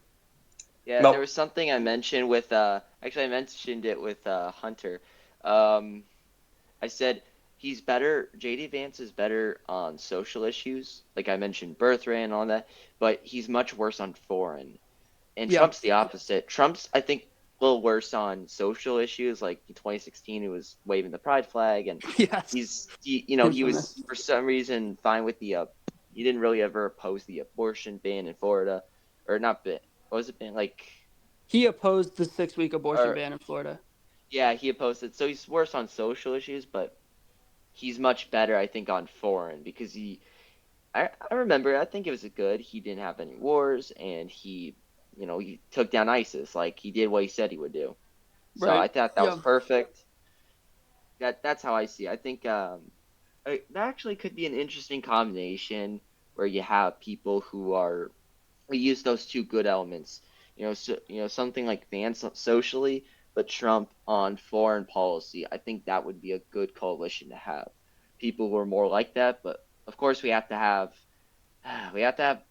Yeah, there No, was something I mentioned with actually I mentioned it with Hunter. Um I said he's better, JD Vance is better on social issues, like I mentioned birth rate and all that, but he's much worse on foreign. And Yeah. Trump's the opposite. Trump's, I think, a little worse on social issues. Like in 2016, he was waving the pride flag, and Yes. he was Infamous. for some reason fine with the he didn't really ever oppose the abortion ban in Florida, or not ban. What was it ban? Like, He opposed the 6 week abortion or ban in Florida. yeah, he opposed it. So he's worse on social issues, but he's much better, I think, on foreign because I remember, I think it was a good. He didn't have any wars, and he took down ISIS. Like he did what he said he would do. So I Right. thought that was Yeah. perfect. That's how I see it. I think that actually could be an interesting combination where you have people who use those two good elements. Something like Vance socially, but Trump on foreign policy. I think that would be a good coalition to have. People who are more like that, but of course we have to have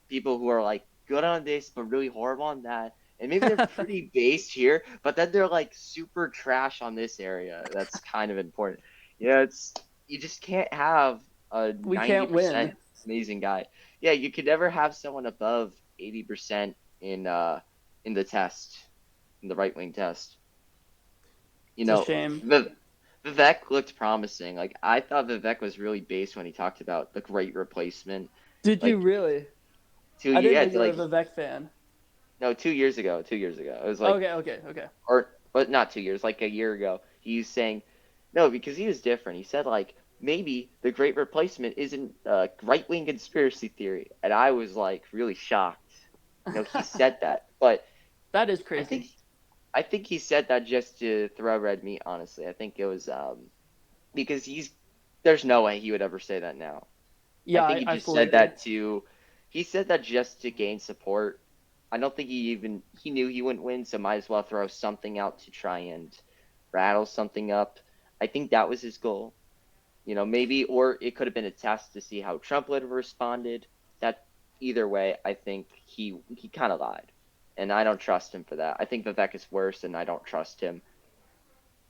people who are like good on this but really horrible on that. And maybe they're pretty based here, but then they're like super trash on this area. That's kind of important. It's you just can't have a We can't 90% win. amazing guy. Yeah, you could never have someone above 80% in the test, in the right wing test. You It's a know, shame. Vivek looked promising. Like I thought Vivek was really based when he talked about the great replacement. Did you Like really? two I didn't know years, you were a like Vivek fan. no, 2 years ago. 2 years ago. It was like, Okay, okay, okay. or but not 2 years, like a year ago. He's saying no because he was different. He said like maybe the Great Replacement isn't a right wing conspiracy theory, and I was like really shocked. He said that, but That is I crazy. think I think he said that just to throw red meat. Honestly, I think it was because there's no way he would ever say that now. I Yeah, think he I just fully said agree. that he said that just to gain support. I don't think he knew he wouldn't win, so might as well throw something out to try and rattle something up. I think that was his goal. Maybe, or it could have been a test to see how Trump would have responded. That either way, I think he kind of lied, and I don't trust him for that. I think Vivek is worse, and I don't trust him.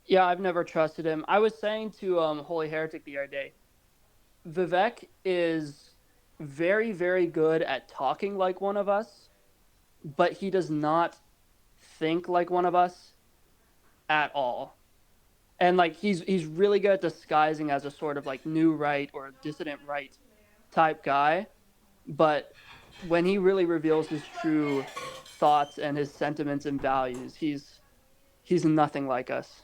Yeah, I've never trusted him. I was saying to Holy Heretic the other day, Vivek is very, very good at talking like one of us, but he does not think like one of us at all. And like he's really good at disguising as a sort of like new right or dissident right type guy, but when he really reveals his true thoughts and his sentiments and values, he's nothing like us.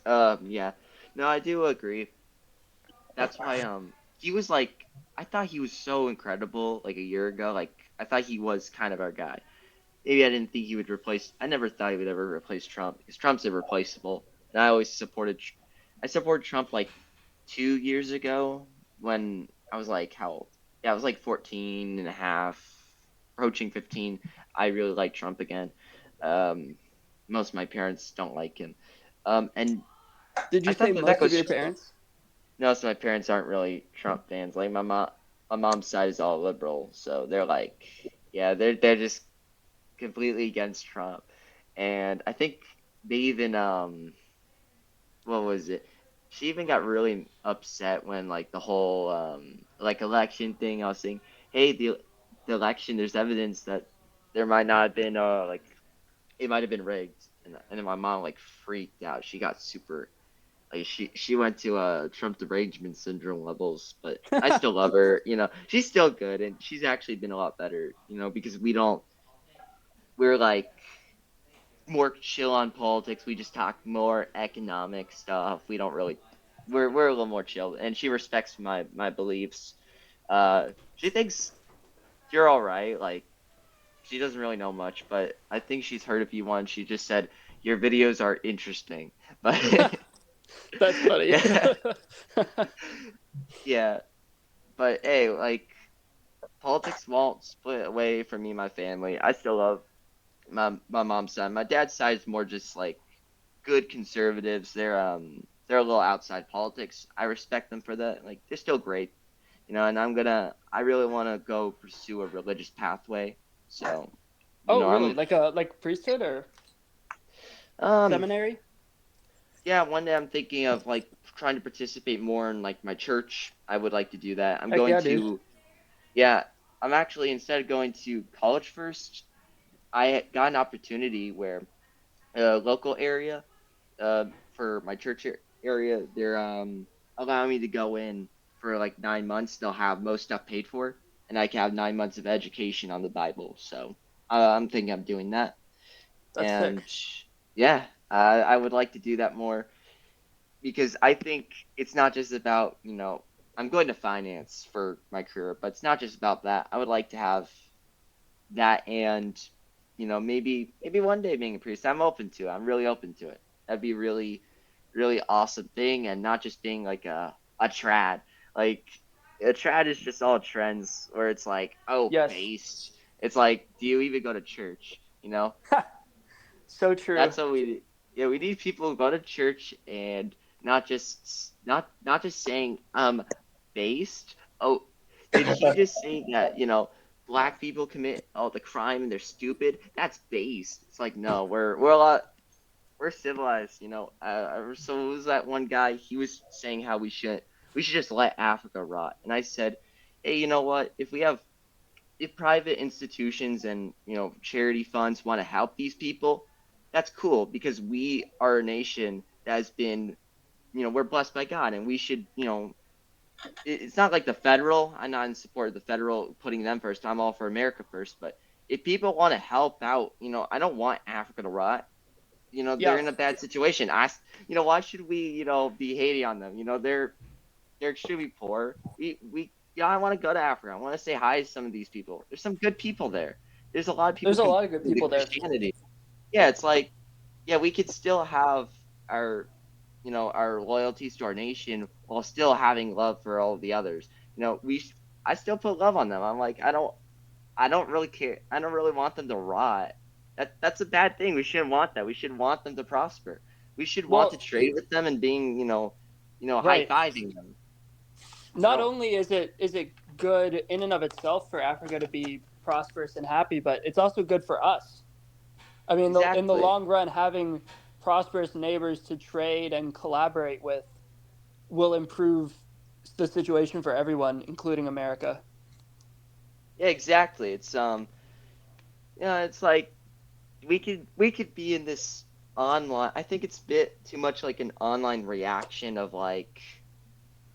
Yeah, no, I do agree. That's why he was like I thought he was so incredible like a year ago. Like I thought he was kind of our guy. Maybe I didn't think he would replace. I never thought he would ever replace Trump because Trump's irreplaceable. And I supported Trump like 2 years ago when I was like how old? Yeah, I was like 14 and a half, approaching 15. I really like Trump again. Um, Most of my parents don't like him. And Did you I say thought Vivek most of was your parents? no, so my parents aren't really Trump fans. Like my mom's side is all liberal, so they're like, yeah, they're just completely against Trump. And I think they even what was it? She even got really upset when like the whole like election thing. I was saying, hey, the election, there's evidence that there might not have been like it might have been rigged, and then my mom like freaked out. She got super like she went to Trump derangement syndrome levels, but I still love her. She's still good, and she's actually been a lot better. Because we're like more chill on politics. We just talk more economic stuff. We don't really we're a little more chill, and she respects my beliefs. She thinks you're all right. Like she doesn't really know much, but I think she's heard of you once. She just said your videos are interesting. But That's funny. yeah, yeah. But hey, like politics won't split away from me and my family. I still love my mom's side. My dad's side is more just like good conservatives. They're a little outside politics. I respect them for that. Like they're still great, and I really want to go pursue a religious pathway. So, Oh, really? I'm Like priesthood or um seminary? yeah, one day I'm thinking of like trying to participate more in like my church. I would like to do that. Heck yeah, dude. Yeah, I'm actually instead of going to college first, I got an opportunity where a local area for my church area, they're allowing me to go in for like 9 months. They'll have most stuff paid for, and I can have 9 months of education on the Bible. So I'm thinking of doing that, That's and sick. yeah, I would like to do that more because I think it's not just about I'm going to finance for my career, but it's not just about that. I would like to have that and maybe one day being a priest. I'm open to it. I'm really open to it. That'd be really really awesome thing, and not just being like a trad. Like a trad is just all trends where it's like, oh, Yes. based. It's like, do you even go to church? So true. That's what we yeah, we need people who go to church and not just saying based. Oh, did he just say that, black people commit all the crime and they're stupid? That's based. It's like no, we're a lot we're civilized. So it was that one guy. He was saying how we should just let Africa rot, and I said, hey, you know what? If private institutions and charity funds want to help these people, that's cool because we are a nation that has been we're blessed by God, and we should it's not like the federal. I'm not in support of the federal putting them first. I'm all for America first, but if people want to help out, I don't want Africa to rot. They're Yeah. in a bad situation. Why should we, be hating on them? They're extremely poor. Yeah, I want to go to Africa. I want to say hi to some of these people. There's some good people there. There's a lot of people There's a lot of good converting to people there. Christianity. Yeah, it's like, yeah, we could still have our, our loyalties to our nation while still having love for all of the others. I still put love on them. I'm like, I don't really care. I don't really want them to rot. That's a bad thing. We shouldn't want that. We should want them to prosper. We should want to Well, trade with them and being, high right. fiving them. I Not don't only is it good in and of itself for Africa to be prosperous and happy, but it's also good for us. I mean, in the exactly. long run, having prosperous neighbors to trade and collaborate with will improve the situation for everyone, including America. Yeah, exactly. It's like we could be in this online. I think it's a bit too much like an online reaction of like,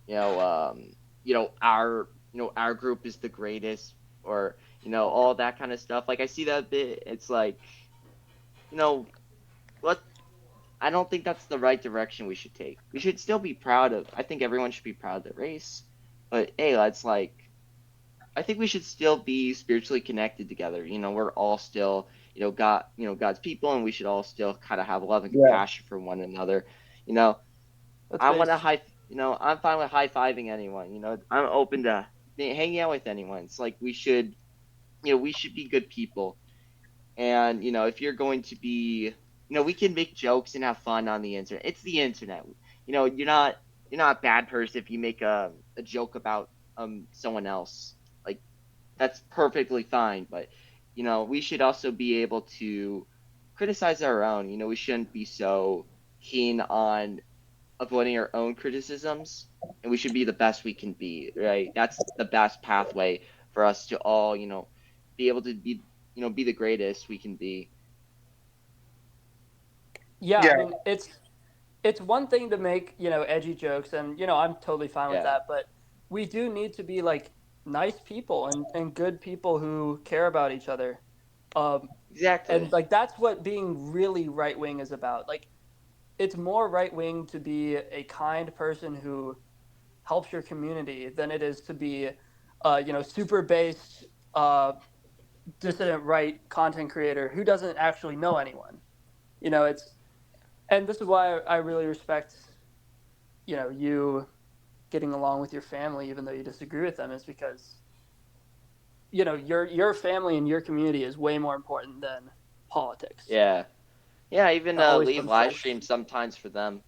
you know, um, our group is the greatest, or all that kind of stuff. Like I see that a bit. It's like, you know, what I don't think that's the right direction we should take. We should still be proud of. I think everyone should be proud of their race, but hey, that's like I think we should still be spiritually connected together. We're all still, God's people, and we should all still kind of have love and Yeah. compassion for one another. You know, That's I want to based. I'm fine with high fiving anyone. I'm open to hanging out with anyone. It's like we should be good people. And, if you're going to be, we can make jokes and have fun on the internet. It's the internet. You're not a bad person if you make a joke about someone else. Like that's perfectly fine. But we should also be able to criticize our own. We shouldn't be so keen on avoiding our own criticisms, and we should be the best we can be. Right? That's the best pathway for us to all, be able to be the greatest we can be. Yeah, I Yeah. mean, it's one thing to make, edgy jokes, and I'm totally fine with Yeah, that, but we do need to be like nice people and good people who care about each other. Um exactly. and like that's what being really right wing is about. Like it's more right wing to be a kind person who helps your community than it is to be super based uh dissident right content creator who doesn't actually know anyone. It's And this is why I really respect, you getting along with your family, even though you disagree with them, is because your family and your community is way more important than politics. Yeah. Yeah, I even It always leave comes live first. streams sometimes for them.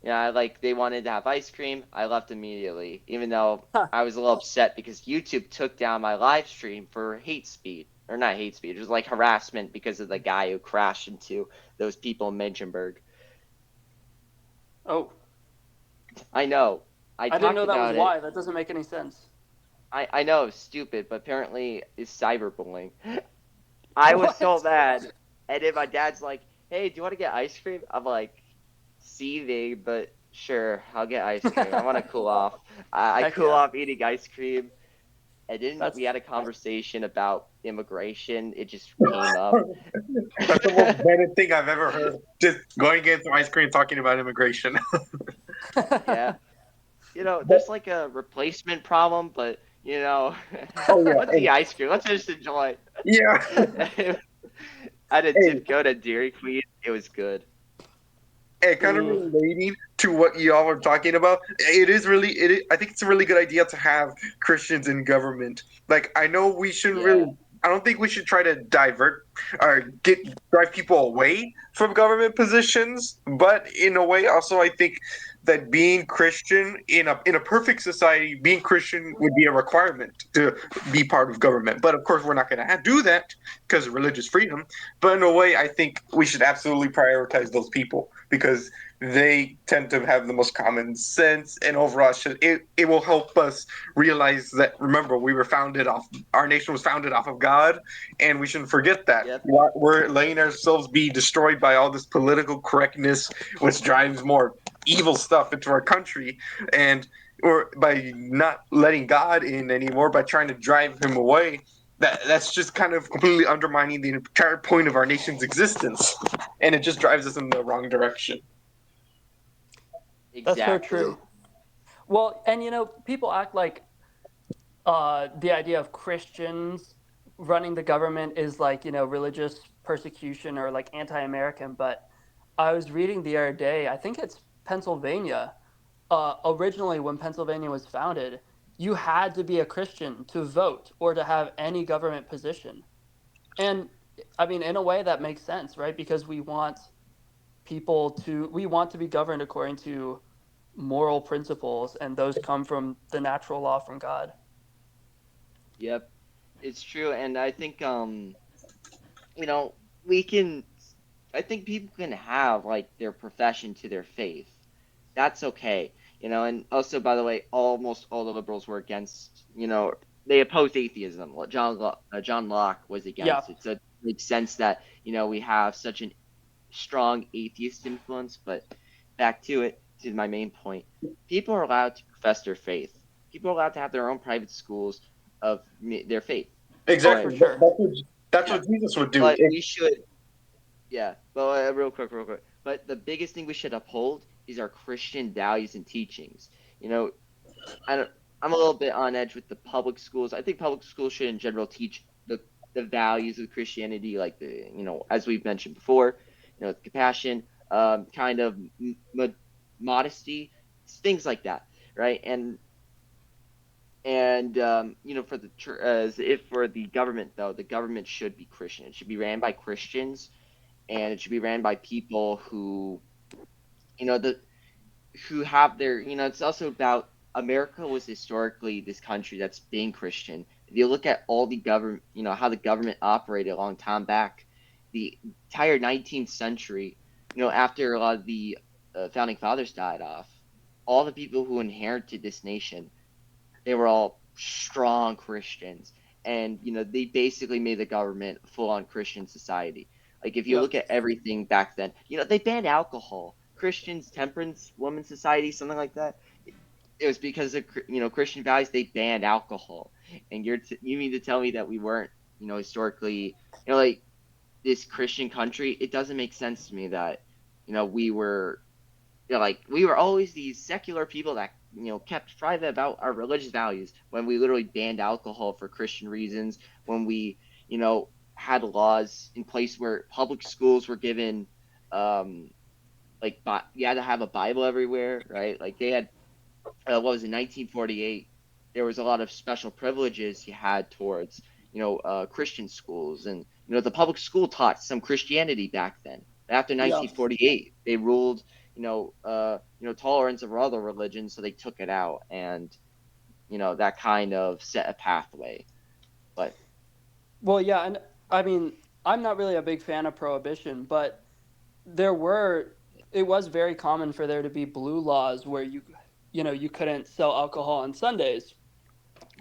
Yeah, like they wanted to have ice cream, I left immediately, even though Huh. I was a little upset because YouTube took down my live stream for hate speech. Or not hate speech, it was like harassment because of the guy who crashed into those people in Menschenberg. Oh, I know. I I didn't talked know that was about it. why. That doesn't make any sense. I know, it's stupid, but apparently it's cyberbullying. I was What? so mad. And then my dad's like, hey, do you want to get ice cream? I'm like, seething, but sure, I'll get ice cream. I want to cool off. I Heck cool yeah. off eating ice cream. And then That's we had a conversation about immigration. It just came up. That's the most Bennett thing I've ever heard. Just going against ice cream, talking about immigration. Yeah. But, There's like a replacement problem, but oh yeah, let's eat ice cream. Let's just enjoy. yeah. I Hey, did go to Dairy Queen. It was good. and kind of Mm, relating to what y'all are talking about, I think it's a really good idea to have Christians in government. Like, I know we shouldn't Yeah. really, I don't think we should try to divert or drive people away from government positions, but in a way, also, I think that being Christian in a perfect society, being Christian would be a requirement to be part of government. But of course, we're not going to do that because of religious freedom. But in a way, I think we should absolutely prioritize those people because they tend to have the most common sense, and overall it will help us realize that, remember, our nation was founded off of God, and we shouldn't forget that. Yep. We're letting ourselves be destroyed by all this political correctness, which drives more evil stuff into our country, and or by not letting God in anymore, by trying to drive him away, that's just kind of completely undermining the entire point of our nation's existence, and it just drives us in the wrong direction. that's so Exactly. true. Well, and people act like the idea of Christians running the government is like religious persecution or like anti-American. But I was reading the other day. I think it's Pennsylvania. Originally, when Pennsylvania was founded, you had to be a Christian to vote or to have any government position. And I mean, in a way, that makes sense, right? Because we want to be governed according to moral principles, and those come from the natural law from God. Yep. It's true, and I think you know, we can I think people can have like their profession to their faith. That's okay. And also by the way, almost all the liberals were against, they opposed atheism. Well, John Locke was Yeah, against it. So it makes sense that, we have such an strong atheist influence, but back to it, to my main point. People are allowed to profess their faith. People are allowed to have their own private schools of their faith. for Exactly. But sure. That's yeah, what Jesus would do. but we should yeah, but real quick. But the biggest thing we should uphold is our Christian values and teachings. You know, I don't, I'm a little bit on edge with the public schools. I think public schools should, in general, teach the values of Christianity, like as we've mentioned before, compassion, kind of modesty, things like that, right? And for the as if for the government though, the government should be Christian. It should be ran by Christians, and it should be ran by people who you know the who have their it's also about America was historically this country that's been Christian. If you look at all the government, how the government operated a long time back, the entire 19th century, after a lot of the founding fathers died off, all the people who inherited this nation, they were all strong Christians, and they basically made the government a full-on Christian society. Like if you Yep. look at everything back then, they banned alcohol. Christians temperance women's society, something like that. It was because of Christian values. They banned alcohol, and you mean to tell me that we weren't historically like this Christian country? It doesn't make sense to me that we were like we were always these secular people that kept private about our religious values when we literally banned alcohol for Christian reasons, when we had laws in place where public schools were given um like you had to have a Bible everywhere, right? Like they had what was it, 1948? There was a lot of special privileges you had towards Christian schools, and the public school taught some Christianity back then. After Yeah. 1948, they ruled tolerance of other religions, so they took it out, and that kind of set a pathway. But Well, yeah, and I mean, I'm not really a big fan of prohibition, but there were it was very common for there to be blue laws where you couldn't sell alcohol on Sundays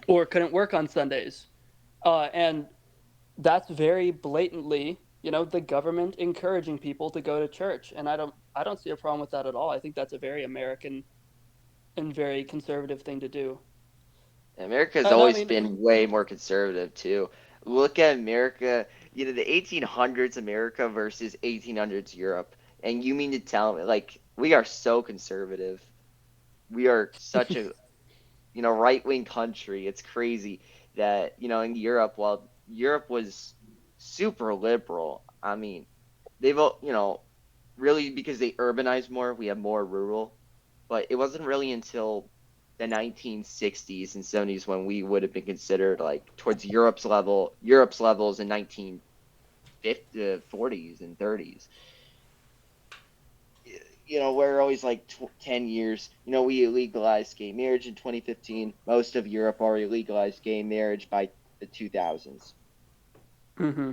or couldn't work on Sundays. And that's very blatantly, the government encouraging people to go to church, and I don't see a problem with that at all. I think that's a very American and very conservative thing to do. America's And I always mean, been way more conservative too. Look at America, the 1800s America versus 1800s Europe. And you mean to tell me, like, we are so conservative. We are such a, right-wing country. It's crazy that, in Europe, while Europe was super liberal, I mean, they've, really because they urbanized more, we have more rural. But it wasn't really until the 1960s and 70s when we would have been considered like towards Europe's levels in 1940s and 30s. We're always like 10 years. We legalized gay marriage in 2015. Most of Europe already legalized gay marriage by the 2000s. hmm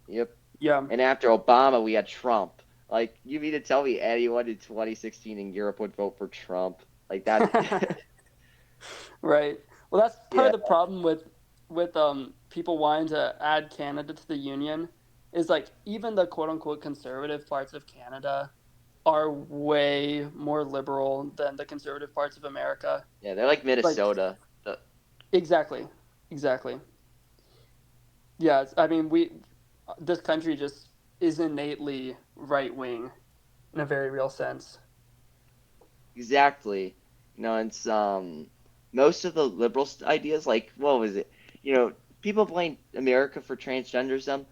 Yep. yeah, And after Obama, we had Trump. Like, you mean to tell me anyone in 2016 in Europe would vote for Trump? Like that? right. Well, that's part Yeah. of the problem with people wanting to add Canada to the union is like even the quote unquote conservative parts of Canada are way more liberal than the conservative parts of America. Yeah, they're like Like Minnesota. exactly, exactly. Yeah, I mean this country just is innately right wing in a very real sense. Exactly. It's most of the liberal ideas, like what was it? People blame America for transgenderism.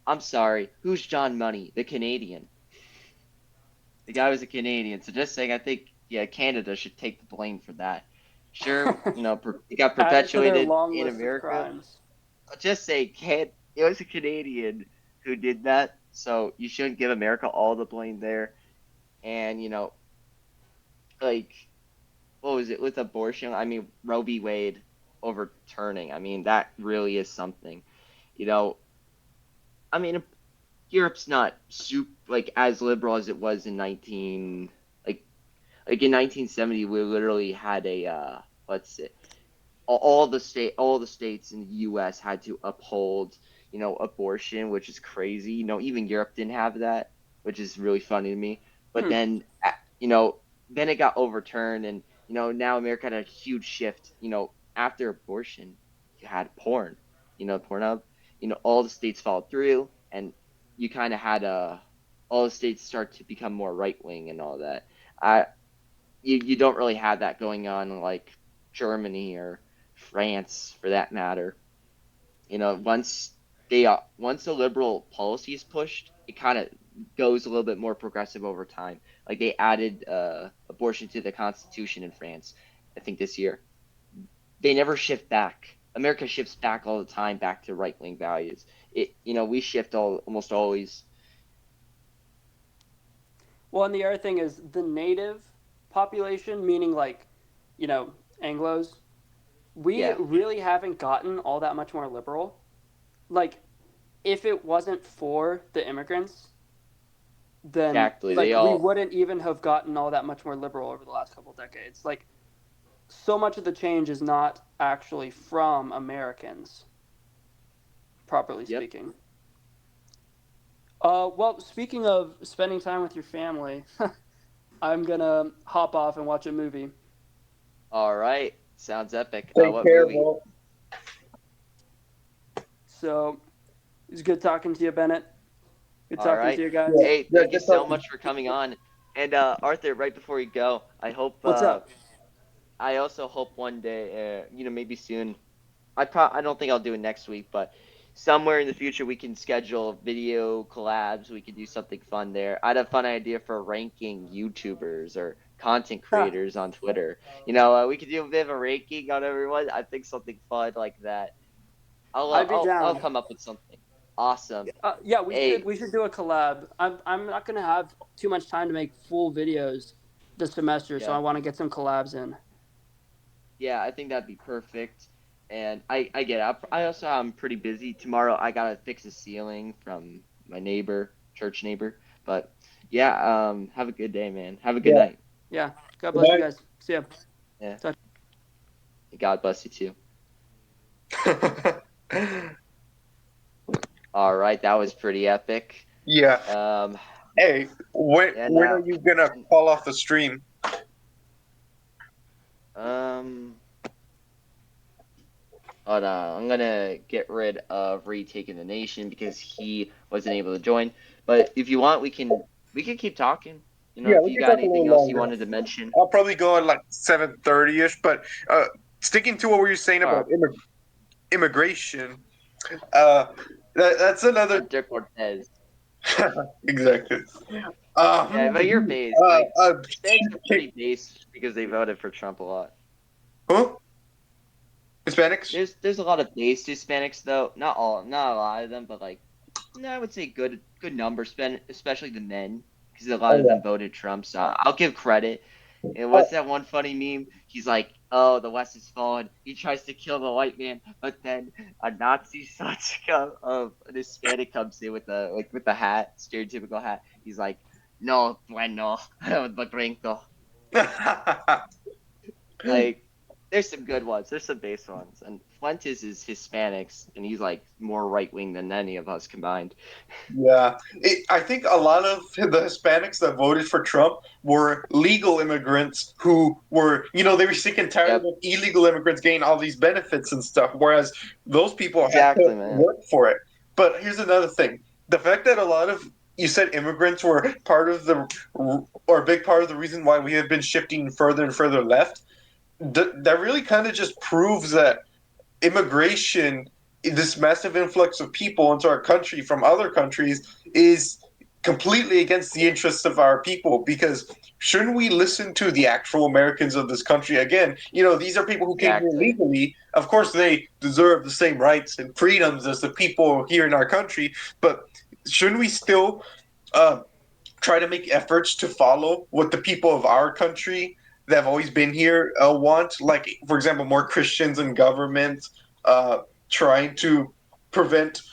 I'm sorry, who's John Money, the Canadian? The guy was a Canadian. So just saying, I think yeah, Canada should take the blame for that. Sure, it got Add it to their perpetuated long in list of America. crimes. I'll just say, it was a Canadian who did that, so you shouldn't give America all the blame there. And like what was it with abortion? I mean, Roe v. Wade overturning. I mean, that really is something. You know, I mean, Europe's not super like as liberal as it was in 1970. We literally had a let's say all the states in the U.S. had to uphold abortion, which is crazy. Even Europe didn't have that, which is really funny to me. But Hmm. then you know then it got overturned, and now America had a huge shift. After abortion, you had porn. Pornhub. All the states followed through, and you kind of had all the states start to become more right wing and all that. I you don't really have that going on in like Germany or France for that matter. Once the liberal policy is pushed, it kind of goes a little bit more progressive over time. Like they added abortion to the constitution in France, I think this year. They never shift back. America shifts back all the time back to right wing values. We shift almost always. Well, and the other thing is the native population, meaning like, you know, Anglos, we Yeah, really haven't gotten all that much more liberal. Like, if it wasn't for the immigrants, then exactly. They like we all wouldn't even have gotten all that much more liberal over the last couple decades. Like, so much of the change is not actually from Americans, properly Yep. speaking. Well, speaking of spending time with your family, I'm gonna hop off and watch a movie. All right. Sounds epic. Take What care, movie? bro. So it's good talking to you, Bennett. Good All talking to right. you guys. Yeah, Hey, yeah, thank you good so talking. much for coming on. And Arthur, right before you go, What's up? I also hope one day, maybe soon. I don't think I'll do it next week, but somewhere in the future we can schedule video collabs. We could do something fun there. I had a fun idea for ranking YouTubers or content Huh. creators on Twitter. We could do a bit of a ranking on everyone. I think something fun like that. I'd be I'll down. come up with something awesome. Yeah, we should Hey, we should do a collab. I'm not gonna have too much time to make full videos this semester, so yeah, I want to get some collabs in. yeah, I think that'd be perfect. And I get it. I also am pretty busy tomorrow. I gotta fix a ceiling from my church neighbor. But yeah, have a good day, man. Have a good Yeah. night. Yeah. God bless you Bye. guys. See ya. Yeah. Talk- God bless you too. All right, that was pretty epic. Yeah. Um, Hey, when Yeah, when now- are you gonna call off the stream? Hold on, I'm gonna get rid of Retaking the Nation because he wasn't able to join. But if you want, we can keep talking. Yeah, If we you can got talk a anything little else you longer. wanted to mention. I'll probably go at like 7:30ish. But sticking to what we were saying about immigration, that's another Hunter Cortez. exactly. Yeah, but you're based. Hispanics are pretty based because they voted for Trump a lot. Huh? Hispanics? There's a lot of based Hispanics though. Not a lot of them, but like, I would say good number. Especially the men, because a lot of them voted Trump. So I'll give credit. And what's that one funny meme? He's like, "Oh, the West is fallen." He tries to kill the white man, but then a Nazi such of an Hispanic comes in with the hat, stereotypical hat. He's like, "No, bueno, bagringo." Like, there's some good ones. There's some base ones. And Fuentes is Hispanics, and he's like more right wing than any of us combined. Yeah, I think a lot of the Hispanics that voted for Trump were legal immigrants who were, they were sick and tired of illegal immigrants getting all these benefits and stuff, whereas those people had to work for it. But here's another thing. The fact that you said immigrants were or a big part of the reason why we have been shifting further and further left, that really kind of just proves that immigration, this massive influx of people into our country from other countries, is completely against the interests of our people. Because shouldn't we listen to the actual Americans of this country? Again, these are people who came here legally. Of course, they deserve the same rights and freedoms as the people here in our country. But shouldn't we still try to make efforts to follow what the people of our country that have always been here want? Like, for example, more Christians in government, trying to prevent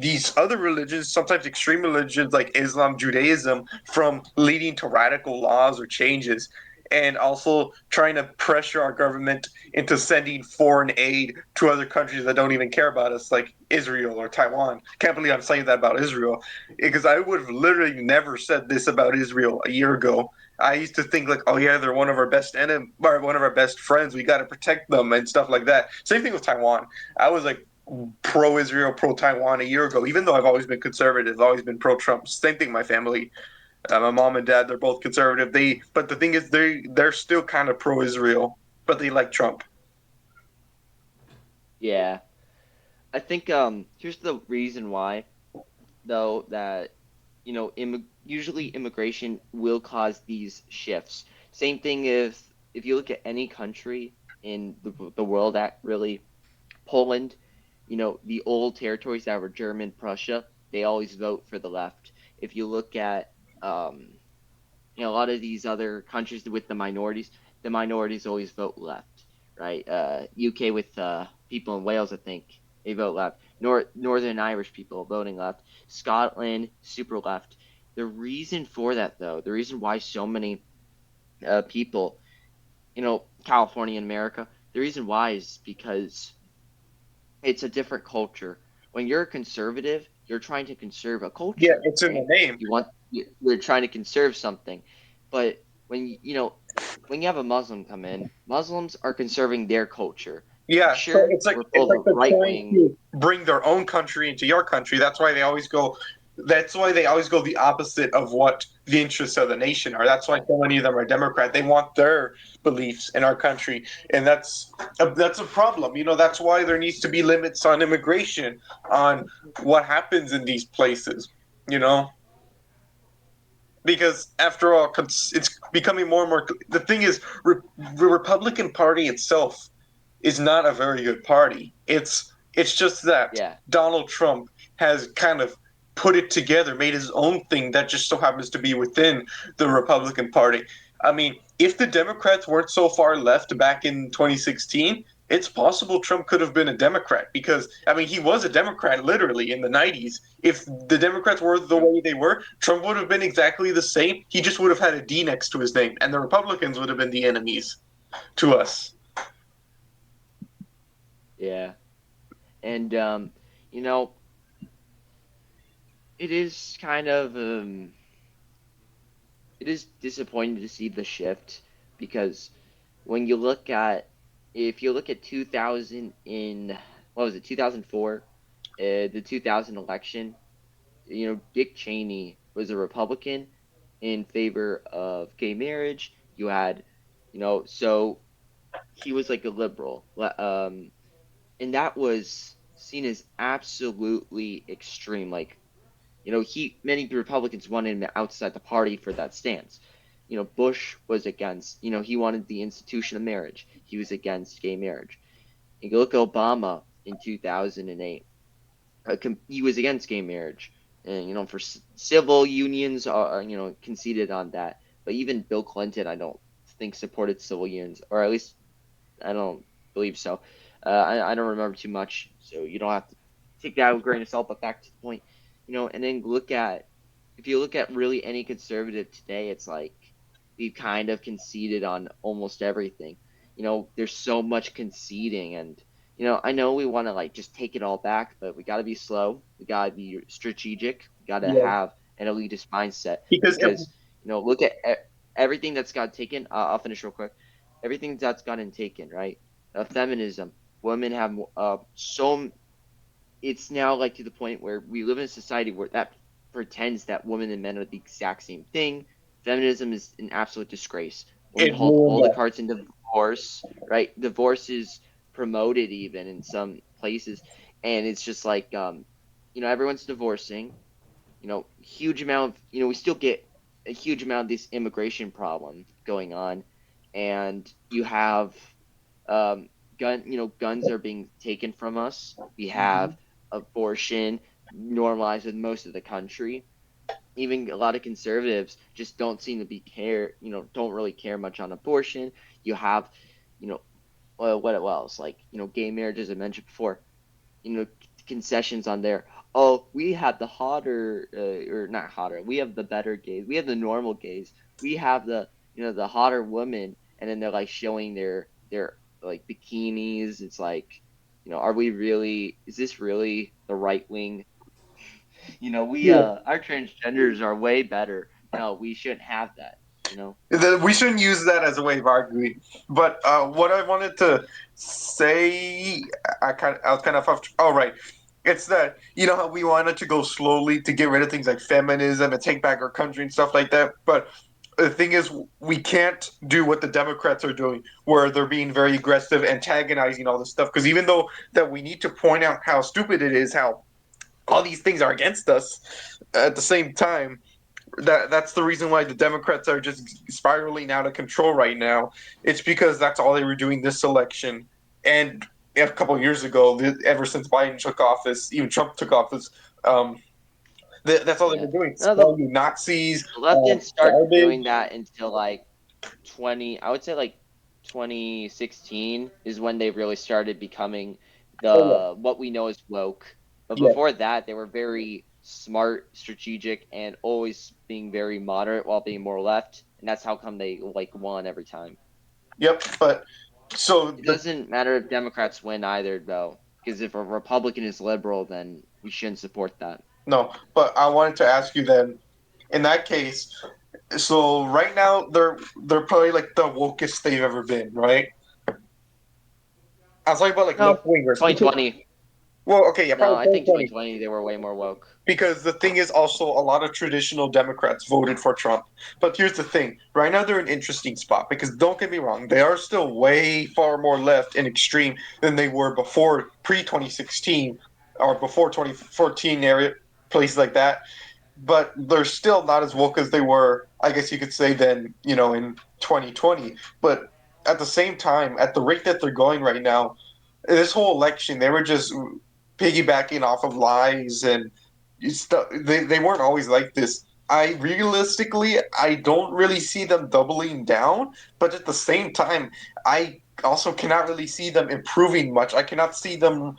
these other religions, sometimes extreme religions like Islam, Judaism, from leading to radical laws or changes, and also trying to pressure our government into sending foreign aid to other countries that don't even care about us, like Israel or Taiwan. Can't believe I'm saying that about Israel, because I would have literally never said this about Israel a year ago. I used to think like, oh yeah, they're one of our best or one of our best friends. We got to protect them and stuff like that. Same thing with Taiwan. I was like pro-Israel, pro-Taiwan a year ago, even though I've always been conservative, always been pro-Trump. Same thing with my family. My mom and dad, they're both conservative. But the thing is, they're still kind of pro-Israel, but they like Trump. Yeah, I think here's the reason why, though, that usually immigration will cause these shifts. Same thing if you look at any country in the world, that really Poland, the old territories that were German, Prussia, they always vote for the left. If you look at a lot of these other countries with the minorities always vote left, right? UK with people in Wales, I think they vote left. Northern Irish people voting left. Scotland, super left. The reason for that, though, the reason why so many people, California and America, the reason why is because it's a different culture. When you're a conservative, you're trying to conserve a culture. Yeah, it's in the name. You're trying to conserve something. But when you have a Muslim come in, Muslims are conserving their culture. Yeah, sure, so it's like we're full of they're right trying wing. to bring their own country into your country. That's why they always go That's why they always go the opposite of what the interests of the nation are. That's why so many of them are Democrat. They want their beliefs in our country, and that's a problem. That's why there needs to be limits on immigration, on what happens in these places. You know, because after all, it's becoming more and more. The thing is, the Republican Party itself is not a very good party. It's just that Yeah. Donald Trump has kind of put it together, made his own thing that just so happens to be within the Republican Party. I mean, if the Democrats weren't so far left back in 2016, it's possible Trump could have been a Democrat because I mean he was a Democrat literally in the 90s. If the Democrats were the way they were, Trump would have been exactly the same. He just would have had a D next to his name, and the Republicans would have been the enemies to us. Yeah. And you know, it is kind of it is disappointing to see the shift because when you look at if you look at 2000 in what was it 2004 the 2000 election, Dick Cheney was a Republican in favor of gay marriage. You had, so he was like a liberal, and that was seen as absolutely extreme. Like, many Republicans wanted him outside the party for that stance. Bush was against, he wanted the institution of marriage. He was against gay marriage. And you look at Obama in 2008. He was against gay marriage, and for civil unions are conceded on that. But even Bill Clinton, I don't think supported civil unions, or at least I don't believe so. I don't remember too much, so you don't have to take that with a grain of salt. But back to the point, and then if you look at really any conservative today, it's like we've kind of conceded on almost everything. There's so much conceding, and I know we want to like just take it all back, but we got to be slow. We got to be strategic. We got to Yeah. have an elitist mindset Because look at everything that's got taken. I'll finish real quick. Everything that's gotten taken, right? Feminism. Women have it's now like to the point where we live in a society where that pretends that women and men are the exact same thing. Feminism is an absolute disgrace. When we It hold all ruined the that. cards in divorce, right? Divorce is promoted even in some places, and it's just like everyone's divorcing. Huge amount of we still get a huge amount of this immigration problem going on, and you have guns are being taken from us. We have abortion normalized in most of the country. Even a lot of conservatives just don't seem to be don't really care much on abortion. You have, what else? Like, gay marriage, as I mentioned before, concessions on there. Oh, we have the hotter, or not hotter. We have the better gays. We have the normal gays. We have the hotter women, and then they're like showing their like bikinis. It's like, are we really? Is this really the right wing? Yeah. Our transgenders are way better. No, we shouldn't have that. We shouldn't use that as a way of arguing. But what I wanted to say, I was kind of off. Oh, right. It's that how we wanted to go slowly to get rid of things like feminism and take back our country and stuff like that. But the thing is, we can't do what the Democrats are doing, where they're being very aggressive, antagonizing all this stuff. Because even though that we need to point out how stupid it is, how all these things are against us, at the same time, that's the reason why the Democrats are just spiraling out of control right now. It's because that's all they were doing this election, and a couple of years ago, ever since Biden took office, even Trump took office, that's all they Yeah. were doing: No, calling you Nazis, the left didn't start garbage. doing that until like I would say like 2016 is when they really started becoming Oh, what we know as woke. But yeah. before that, they were very smart, strategic, and always being very moderate while being more left. And that's how come they like won every time. Yep. But so It doesn't matter if Democrats win either, though, because if a Republican is liberal, then we shouldn't support that. no. But I wanted to ask you then. In that case, so right now they're probably like the wokest they've ever been, right? I was talking about like No, left wingers. 2020. Well, okay, yeah, No, probably I think 2020. 2020 they were way more woke. Because the thing is also a lot of traditional Democrats voted for Trump. But here's the thing. Right now they're in an interesting spot because don't get me wrong, they are still way far more left and extreme than they were before pre-2016 or before 2014 area places like that. But they're still not as woke as they were, I guess you could say, then, in 2020. But at the same time, at the rate that they're going right now, this whole election, they were just piggybacking off of lies and stuff. They weren't always like this. I don't really see them doubling down, but at the same time, I also cannot really see them improving much. I cannot see them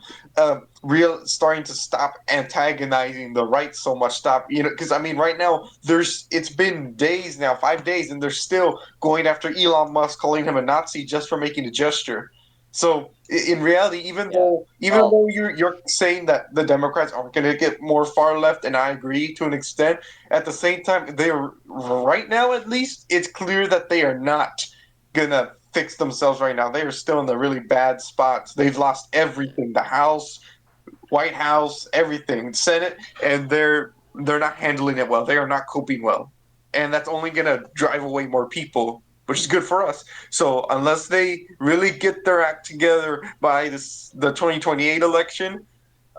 real starting to stop antagonizing the right so much. Stop, because I mean, right now it's been days now, 5 days, and they're still going after Elon Musk, calling him a Nazi just for making a gesture. So in reality, Yeah. even Well, though you're saying that the Democrats aren't going to get more far left, and I agree to an extent, at the same time, they're right now at least it's clear that they are not gonna fix themselves right now. They are still in the really bad spots. They've lost everything: the House, White House, everything, Senate, and they're not handling it well. They are not coping well, and that's only gonna drive away more people, which is good for us. So unless they really get their act together by the 2028 election,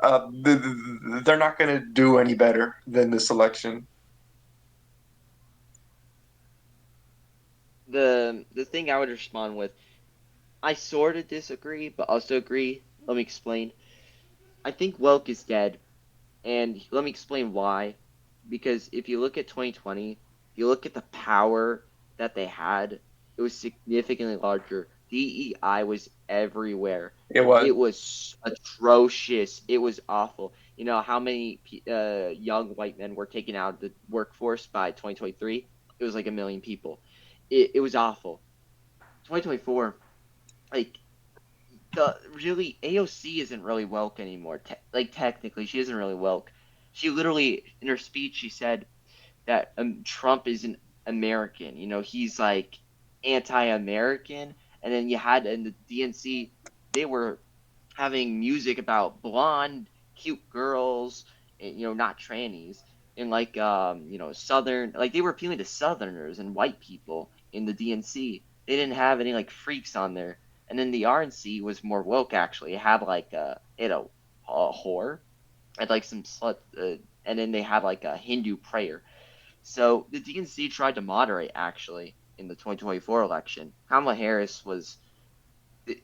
they're not gonna do any better than this election. the thing I would respond with, I sort of disagree, but also agree. Let me explain. I think woke is dead, and let me explain why. Because if you look at 2020, if you look at the power that they had, it was significantly larger. DEI was everywhere. It was. It was atrocious. It was awful. You know how many young white men were taken out of the workforce by 2023? It was like 1 million people. It was awful. 2024, like the really AOC isn't really woke anymore. Like technically, she isn't really woke. She literally in her speech she said that Trump isn't American. You know, he's like anti-American. And then you had in the DNC, they were having music about blonde, cute girls, and, not trannies, and like Southern, like they were appealing to Southerners and white people in the DNC. They didn't have any like freaks on there. And then the RNC was more woke actually. It had like a whore, and like some slut, and then they had like a Hindu prayer. So the DNC tried to moderate actually in the 2024 election. Kamala Harris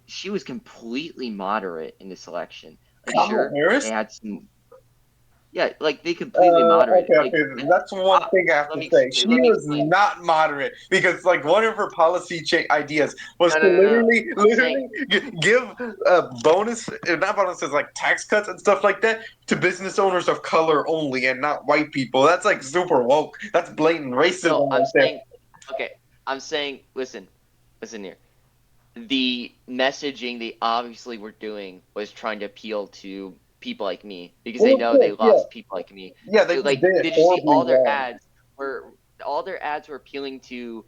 she was completely moderate in this election. Like, Kamala sure, they Harris? had some, yeah, like they completely moderated. Okay, Like, okay. That's one thing I have let to me say. explain. She Let me was explain. not moderate because, like, one of her policy ideas was No, to no, no, no. I'm saying, literally give not bonuses, like tax cuts and stuff like that to business owners of color only and not white people. That's like super woke. That's blatant no, racism I'm right there. saying, okay, I'm saying, listen here. The messaging they obviously were doing was trying to appeal to people like me because they Well, of know they course, yeah, lost people like me. yeah. They just Like, did it did you see horribly wrong. were all their ads were appealing to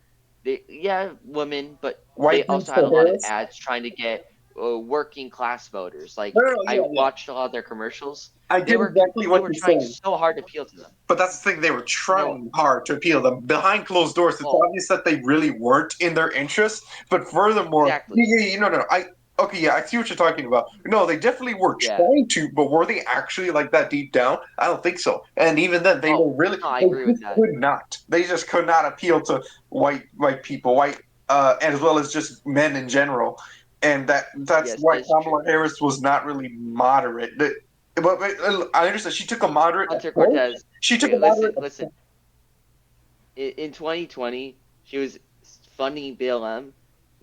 women, but they White also dudes had for a lot of Harris? ads trying to get working class voters. No, Like no, no, I yeah, yeah. watched a lot of their commercials. I get exactly They what were you're trying saying. so hard to appeal to them. But that's the thing, they were No, trying hard to appeal them. Behind closed doors, it's well, obvious that they really weren't in their interest. But furthermore, exactly. no, no, no. Okay, yeah, I see what you're talking about. No, they definitely were Yeah. trying to, but were they actually like that deep down? I don't think so. And even then, Oh no, I agree with that. they just could not appeal to white people, as well as just men in general. And that's Yes, why that is true. Kamala Harris was not really moderate. But I understand she took a moderate Hunter approach. Cortez. She took Okay, a moderate. listen. In 2020, she was funding BLM.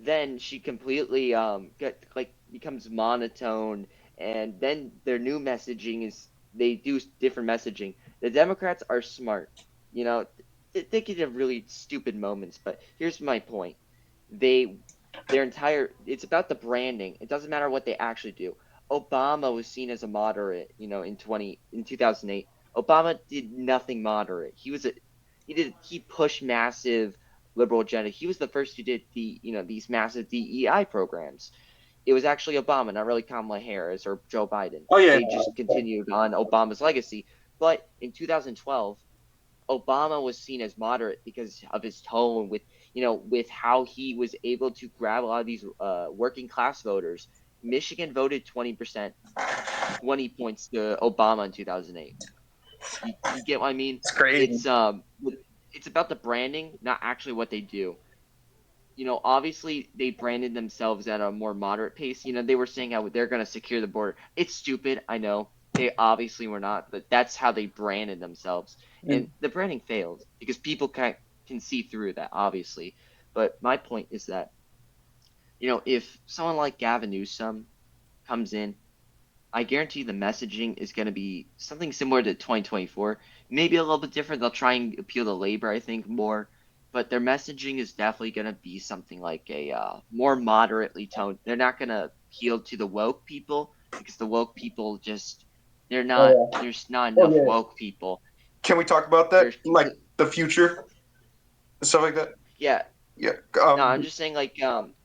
Then she completely get like becomes monotone, and then their new messaging is they do different messaging. The Democrats are smart, you know. They could have really stupid moments, but here's my point. They their entire it's about the branding. It doesn't matter what they actually do. Obama was seen as a moderate, in 2008. Obama did nothing moderate. He pushed massive liberal agenda. He was the first who did these massive DEI programs. it was actually Obama, not really Kamala Harris or Joe Biden. Oh yeah, They just continued on Obama's legacy. But in 2012, Obama was seen as moderate because of his tone, with how he was able to grab a lot of these working class voters. Michigan voted 20%, 20 points to Obama in 2008. You get what I mean? it's crazy. It's about the branding, not actually what they do. Obviously they branded themselves at a more moderate pace. They were saying how they're going to secure the border. It's stupid, I know. They obviously were not, but that's how they branded themselves. And the branding failed because people can see through that, obviously. But my point is that, if someone like Gavin Newsom comes in, I guarantee the messaging is going to be something similar to 2024. Maybe a little bit different. They'll try and appeal to labor, I think, more. But their messaging is definitely going to be something like a more moderately toned. They're not going to appeal to the woke people because the woke people they're not, there's not enough woke people. Can we talk about that, There's, like the future, stuff like that? yeah, Yeah. no, I'm just saying, like,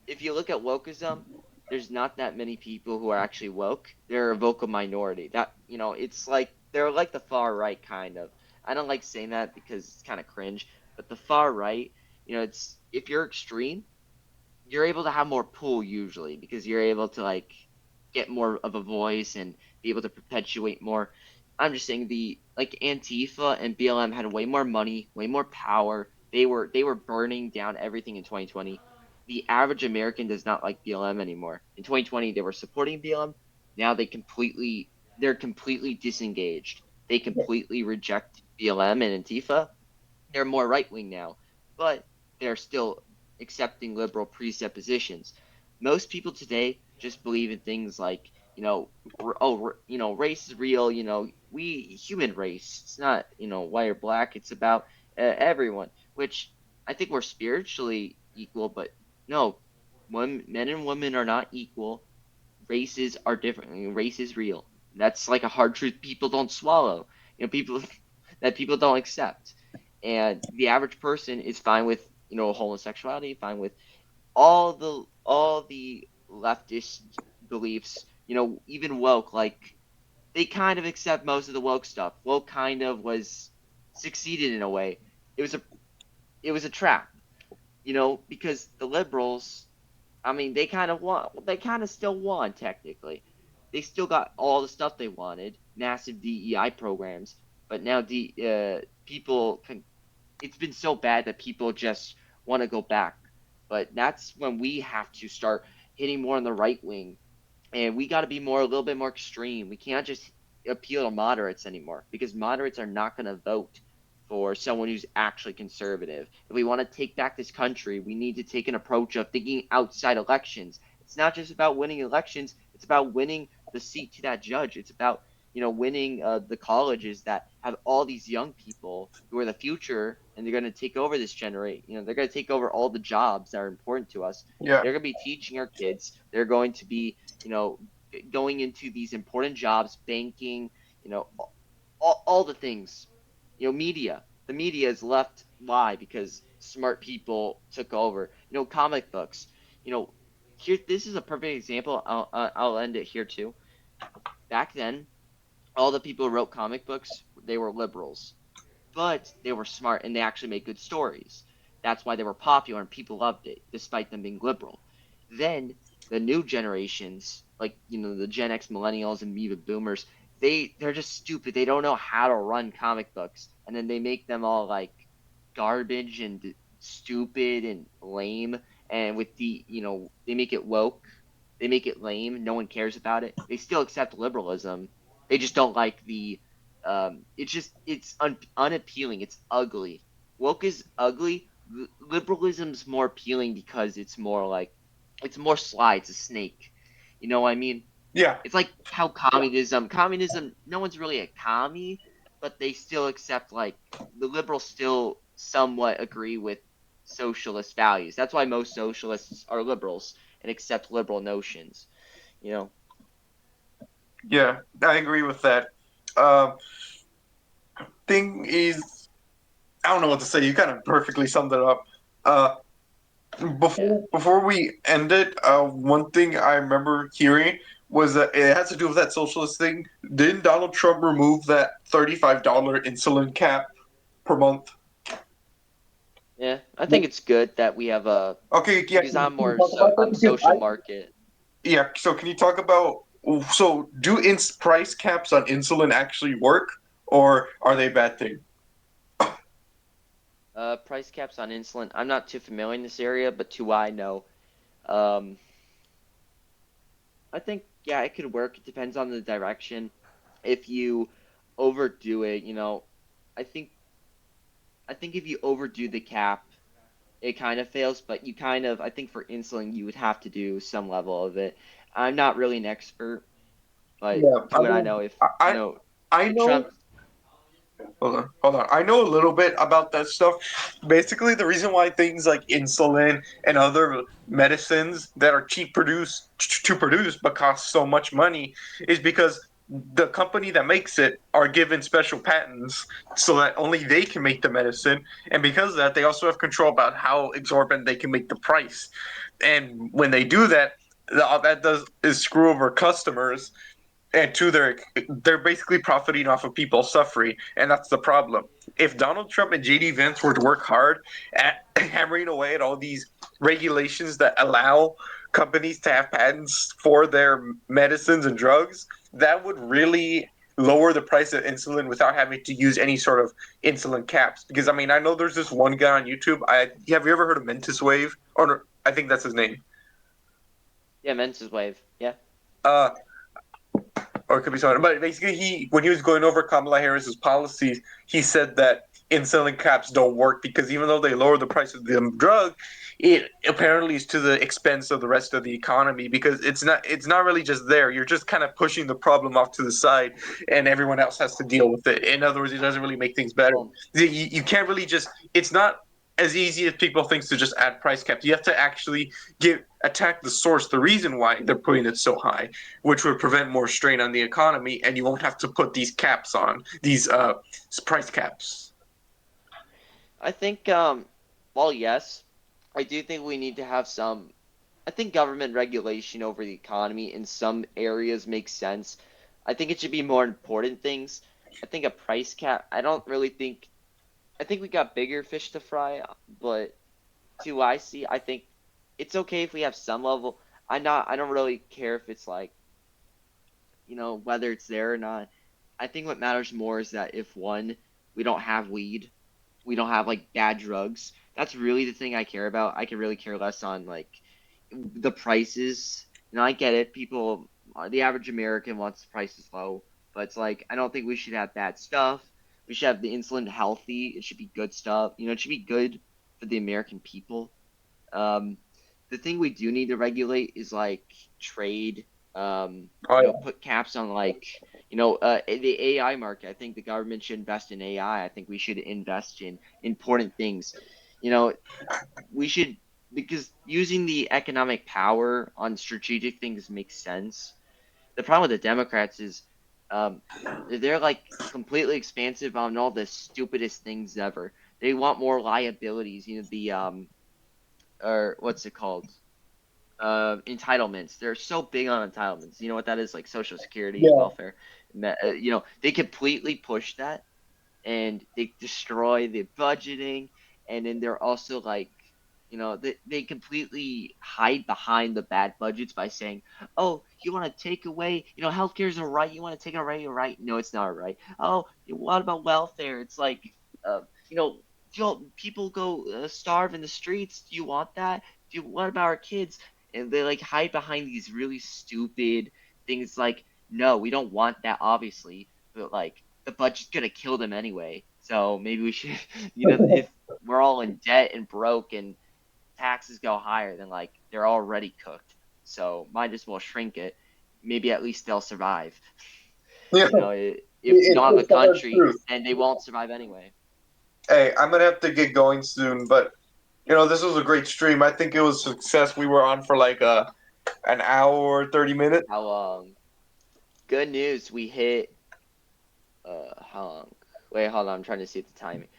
if you look at wokeism, there's not that many people who are actually woke. They're a vocal minority. It's like they're like the far right, kind of. I don't like saying that because it's kind of cringe, but the far right, it's if you're extreme, you're able to have more pull usually because you're able to like get more of a voice and be able to perpetuate more. I'm just saying the like Antifa and BLM had way more money, way more power. They were burning down everything in 2020. The average American does not like BLM anymore. In 2020 they were supporting BLM. Now they're completely disengaged. They completely reject BLM and Antifa. They're more right wing now, but they're still accepting liberal presuppositions. Most people today just believe in things like, race is real. We human race. It's not white or black. It's about everyone. Which I think we're spiritually equal, but no, men and women are not equal. Races are different. Race is real. That's like a hard truth people don't swallow. People that people don't accept. And the average person is fine with homosexuality, fine with all the leftist beliefs. Even woke, like they kind of accept most of the woke stuff. Woke kind of was succeeded in a way. It was a trap, because the liberals, I mean, they kind of still won technically. They still got all the stuff they wanted, massive DEI programs, but now people can. It's been so bad that people just want to go back. But that's when we have to start hitting more on the right wing, and we got to be a little bit more extreme. We can't just appeal to moderates anymore because moderates are not going to vote for someone who's actually conservative. If we want to take back this country, we need to take an approach of thinking outside elections. It's not just about winning elections, it's about winning the seat to that judge. It's about winning the colleges that have all these young people who are the future, and they're going to take over this generation. They're going to take over all the jobs that are important to us. Yeah. They're going to be teaching our kids. They're going to be, going into these important jobs, banking, all the things. Media. The media is left lie because smart people took over. Comic books. Here, this is a perfect example. I'll end it here too. Back then, all the people who wrote comic books, they were liberals, but they were smart and they actually made good stories. That's why they were popular and people loved it, despite them being liberal. Then the new generations, like the Gen X millennials and baby boomers, they're just stupid. They don't know how to run comic books, and then they make them all like garbage and stupid and lame. And with they make it woke, they make it lame. No one cares about it. They still accept liberalism. They just don't like the. It's unappealing. It's ugly. Woke is ugly. Liberalism's more appealing because it's more sly. It's a snake. You know what I mean? Yeah. It's like how communism, no one's really a commie, but they still accept, like, the liberals still somewhat agree with socialist values. That's why most socialists are liberals and accept liberal notions, Yeah, I agree with that. Uh, thing is, I don't know what to say. You kind of perfectly summed it up. Uh, Before we end it, one thing I remember hearing was that it has to do with that socialist thing. Didn't Donald Trump remove that $35 insulin cap per month? Yeah, I think it's good that we have a Okay, yeah, because I'm can you more talk about that? Because social market. yeah, so can you talk about, so do price caps on insulin actually work, or are they a bad thing? Price caps on insulin. I'm not too familiar in this area, but to what I know, um, I think yeah, it could work. It depends on the direction. If you overdo it, I think if you overdo the cap, it kind of fails. But you kind of, I think for insulin, you would have to do some level of it. I'm not really an expert, but Yeah, to what I know, if I know. Trump, Hold on. I know a little bit about that stuff. Basically, the reason why things like insulin and other medicines that are to produce but cost so much money is because the company that makes it are given special patents so that only they can make the medicine, and because of that, they also have control about how exorbitant they can make the price. And when they do that, all that does is screw over customers, and two, they're basically profiting off of people suffering, and that's the problem. If Donald Trump and JD Vance were to work hard at hammering away at all these regulations that allow companies to have patents for their medicines and drugs, that would really lower the price of insulin without having to use any sort of insulin caps. Because I mean, I know there's this one guy on YouTube. I Have you ever heard of Mentis Wave? Or no, I think that's his name. yeah, Mensa's wave, yeah. Uh, or it could be someone. But basically, when he was going over Kamala Harris's policies, he said that insulin caps don't work because even though they lower the price of the drug, it apparently is to the expense of the rest of the economy because it's not really just there. You're just kind of pushing the problem off to the side, and everyone else has to deal with it. In other words, it doesn't really make things better. Well, You can't really just. It's not as easy as people think to just add price caps. You have to actually attack the source, the reason why they're putting it so high, which would prevent more strain on the economy, and you won't have to put these caps on these price caps. I think, well, yes, I do think we need to have some. I think government regulation over the economy in some areas makes sense. I think it should be more important things. I think a price cap, I don't really think, I think we got bigger fish to fry, but to what I see, I think it's okay if we have some level. I don't really care if it's like, whether it's there or not. I think what matters more is that if one, we don't have weed, we don't have like bad drugs. That's really the thing I care about. I can really care less on like the prices. I get it. People, the average American wants the prices low, but it's like I don't think we should have bad stuff. We should have the insulin healthy. It should be good stuff. It should be good for the American people. Um, the thing we do need to regulate is like trade. Oh yeah. Put caps on like the AI market. I think the government should invest in AI. I think we should invest in important things. You know, we should because using the economic power on strategic things makes sense. The problem with the Democrats is um, they're like completely expansive on all the stupidest things ever. They want more liabilities. The or what's it called? Entitlements. They're so big on entitlements. You know what that is? Like Social Security, Yeah. welfare. They completely push that and they destroy the budgeting. And then they're also like, they completely hide behind the bad budgets by saying, oh, you want to take away, healthcare is a right. You want to take away a right? No, it's not a right. Oh, what about welfare? It's like, uh, you know, people go starve in the streets. Do you want that? What about our kids? And they like hide behind these really stupid things like, no, we don't want that, obviously, but like the budget's gonna kill them anyway. So maybe we should, if we're all in debt and broke and taxes go higher, then like they're already cooked. So might as well shrink it. Maybe at least they'll survive. Yeah. If we don't have a It's the hard country, truth. then they won't survive anyway. Hey, I'm gonna have to get going soon, but this was a great stream. I think it was a success. We were on for like an hour, 30 minutes. How good news we hit how long? Wait, hold on, I'm trying to see the timing.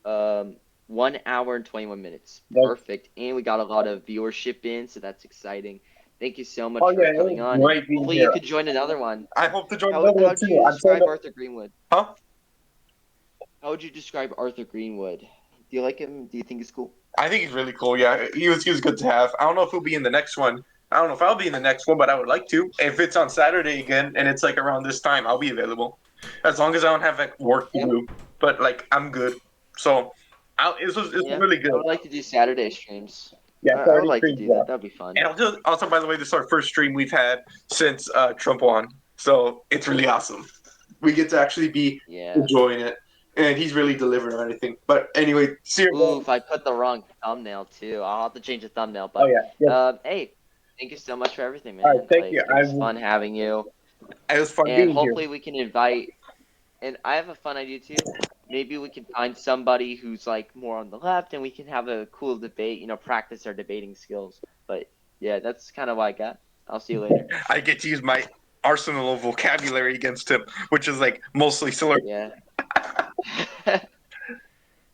Um 1 hour and 21 minutes. Yep. Perfect. And we got a lot of viewership in, so that's exciting. Thank you so much Oh, for yeah, it coming was on. great being Hopefully here. you could join another one. I hope to join How another one would too. you I'm so describe Arthur Greenwood? Huh? How would you describe Arthur Greenwood? Do you like him? Do you think he's cool? I think he's really cool. Yeah, he was good to have. I don't know if he'll be in the next one. I don't know if I'll be in the next one, but I would like to. If it's on Saturday again and it's like around this time, I'll be available. As long as I don't have like work to Yep. do. But like I'm good. So it's Yeah. really I good. would like to do Saturday streams. Yeah, I would Saturday like to streams, do yeah. that. That'd be fun. And also, by the way, this is our first stream we've had since Trump won. So it's really awesome. We get to actually be Yeah. enjoying it. And he's really delivered on everything. But anyway, see you Ooh, again. if I put the wrong thumbnel too, I'll have to change the thumbnail. Oh, But yeah. hey, thank you so much for everything, man. All right, thank you. It was fun having you, It was fun and being hopefully here. we can invite. And I have a fun idea too. Maybe we can find somebody who's like more on the left, and we can have a cool debate. Practice our debating skills. But yeah, that's kind of what I got. I'll see you later. I get to use my arsenal of vocabulary against him, which is like mostly slur. Yeah.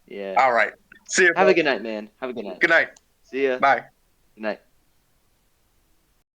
Yeah. All right. See you. Have a good night, man. Have a good night. Good night. See ya. Bye. Good night.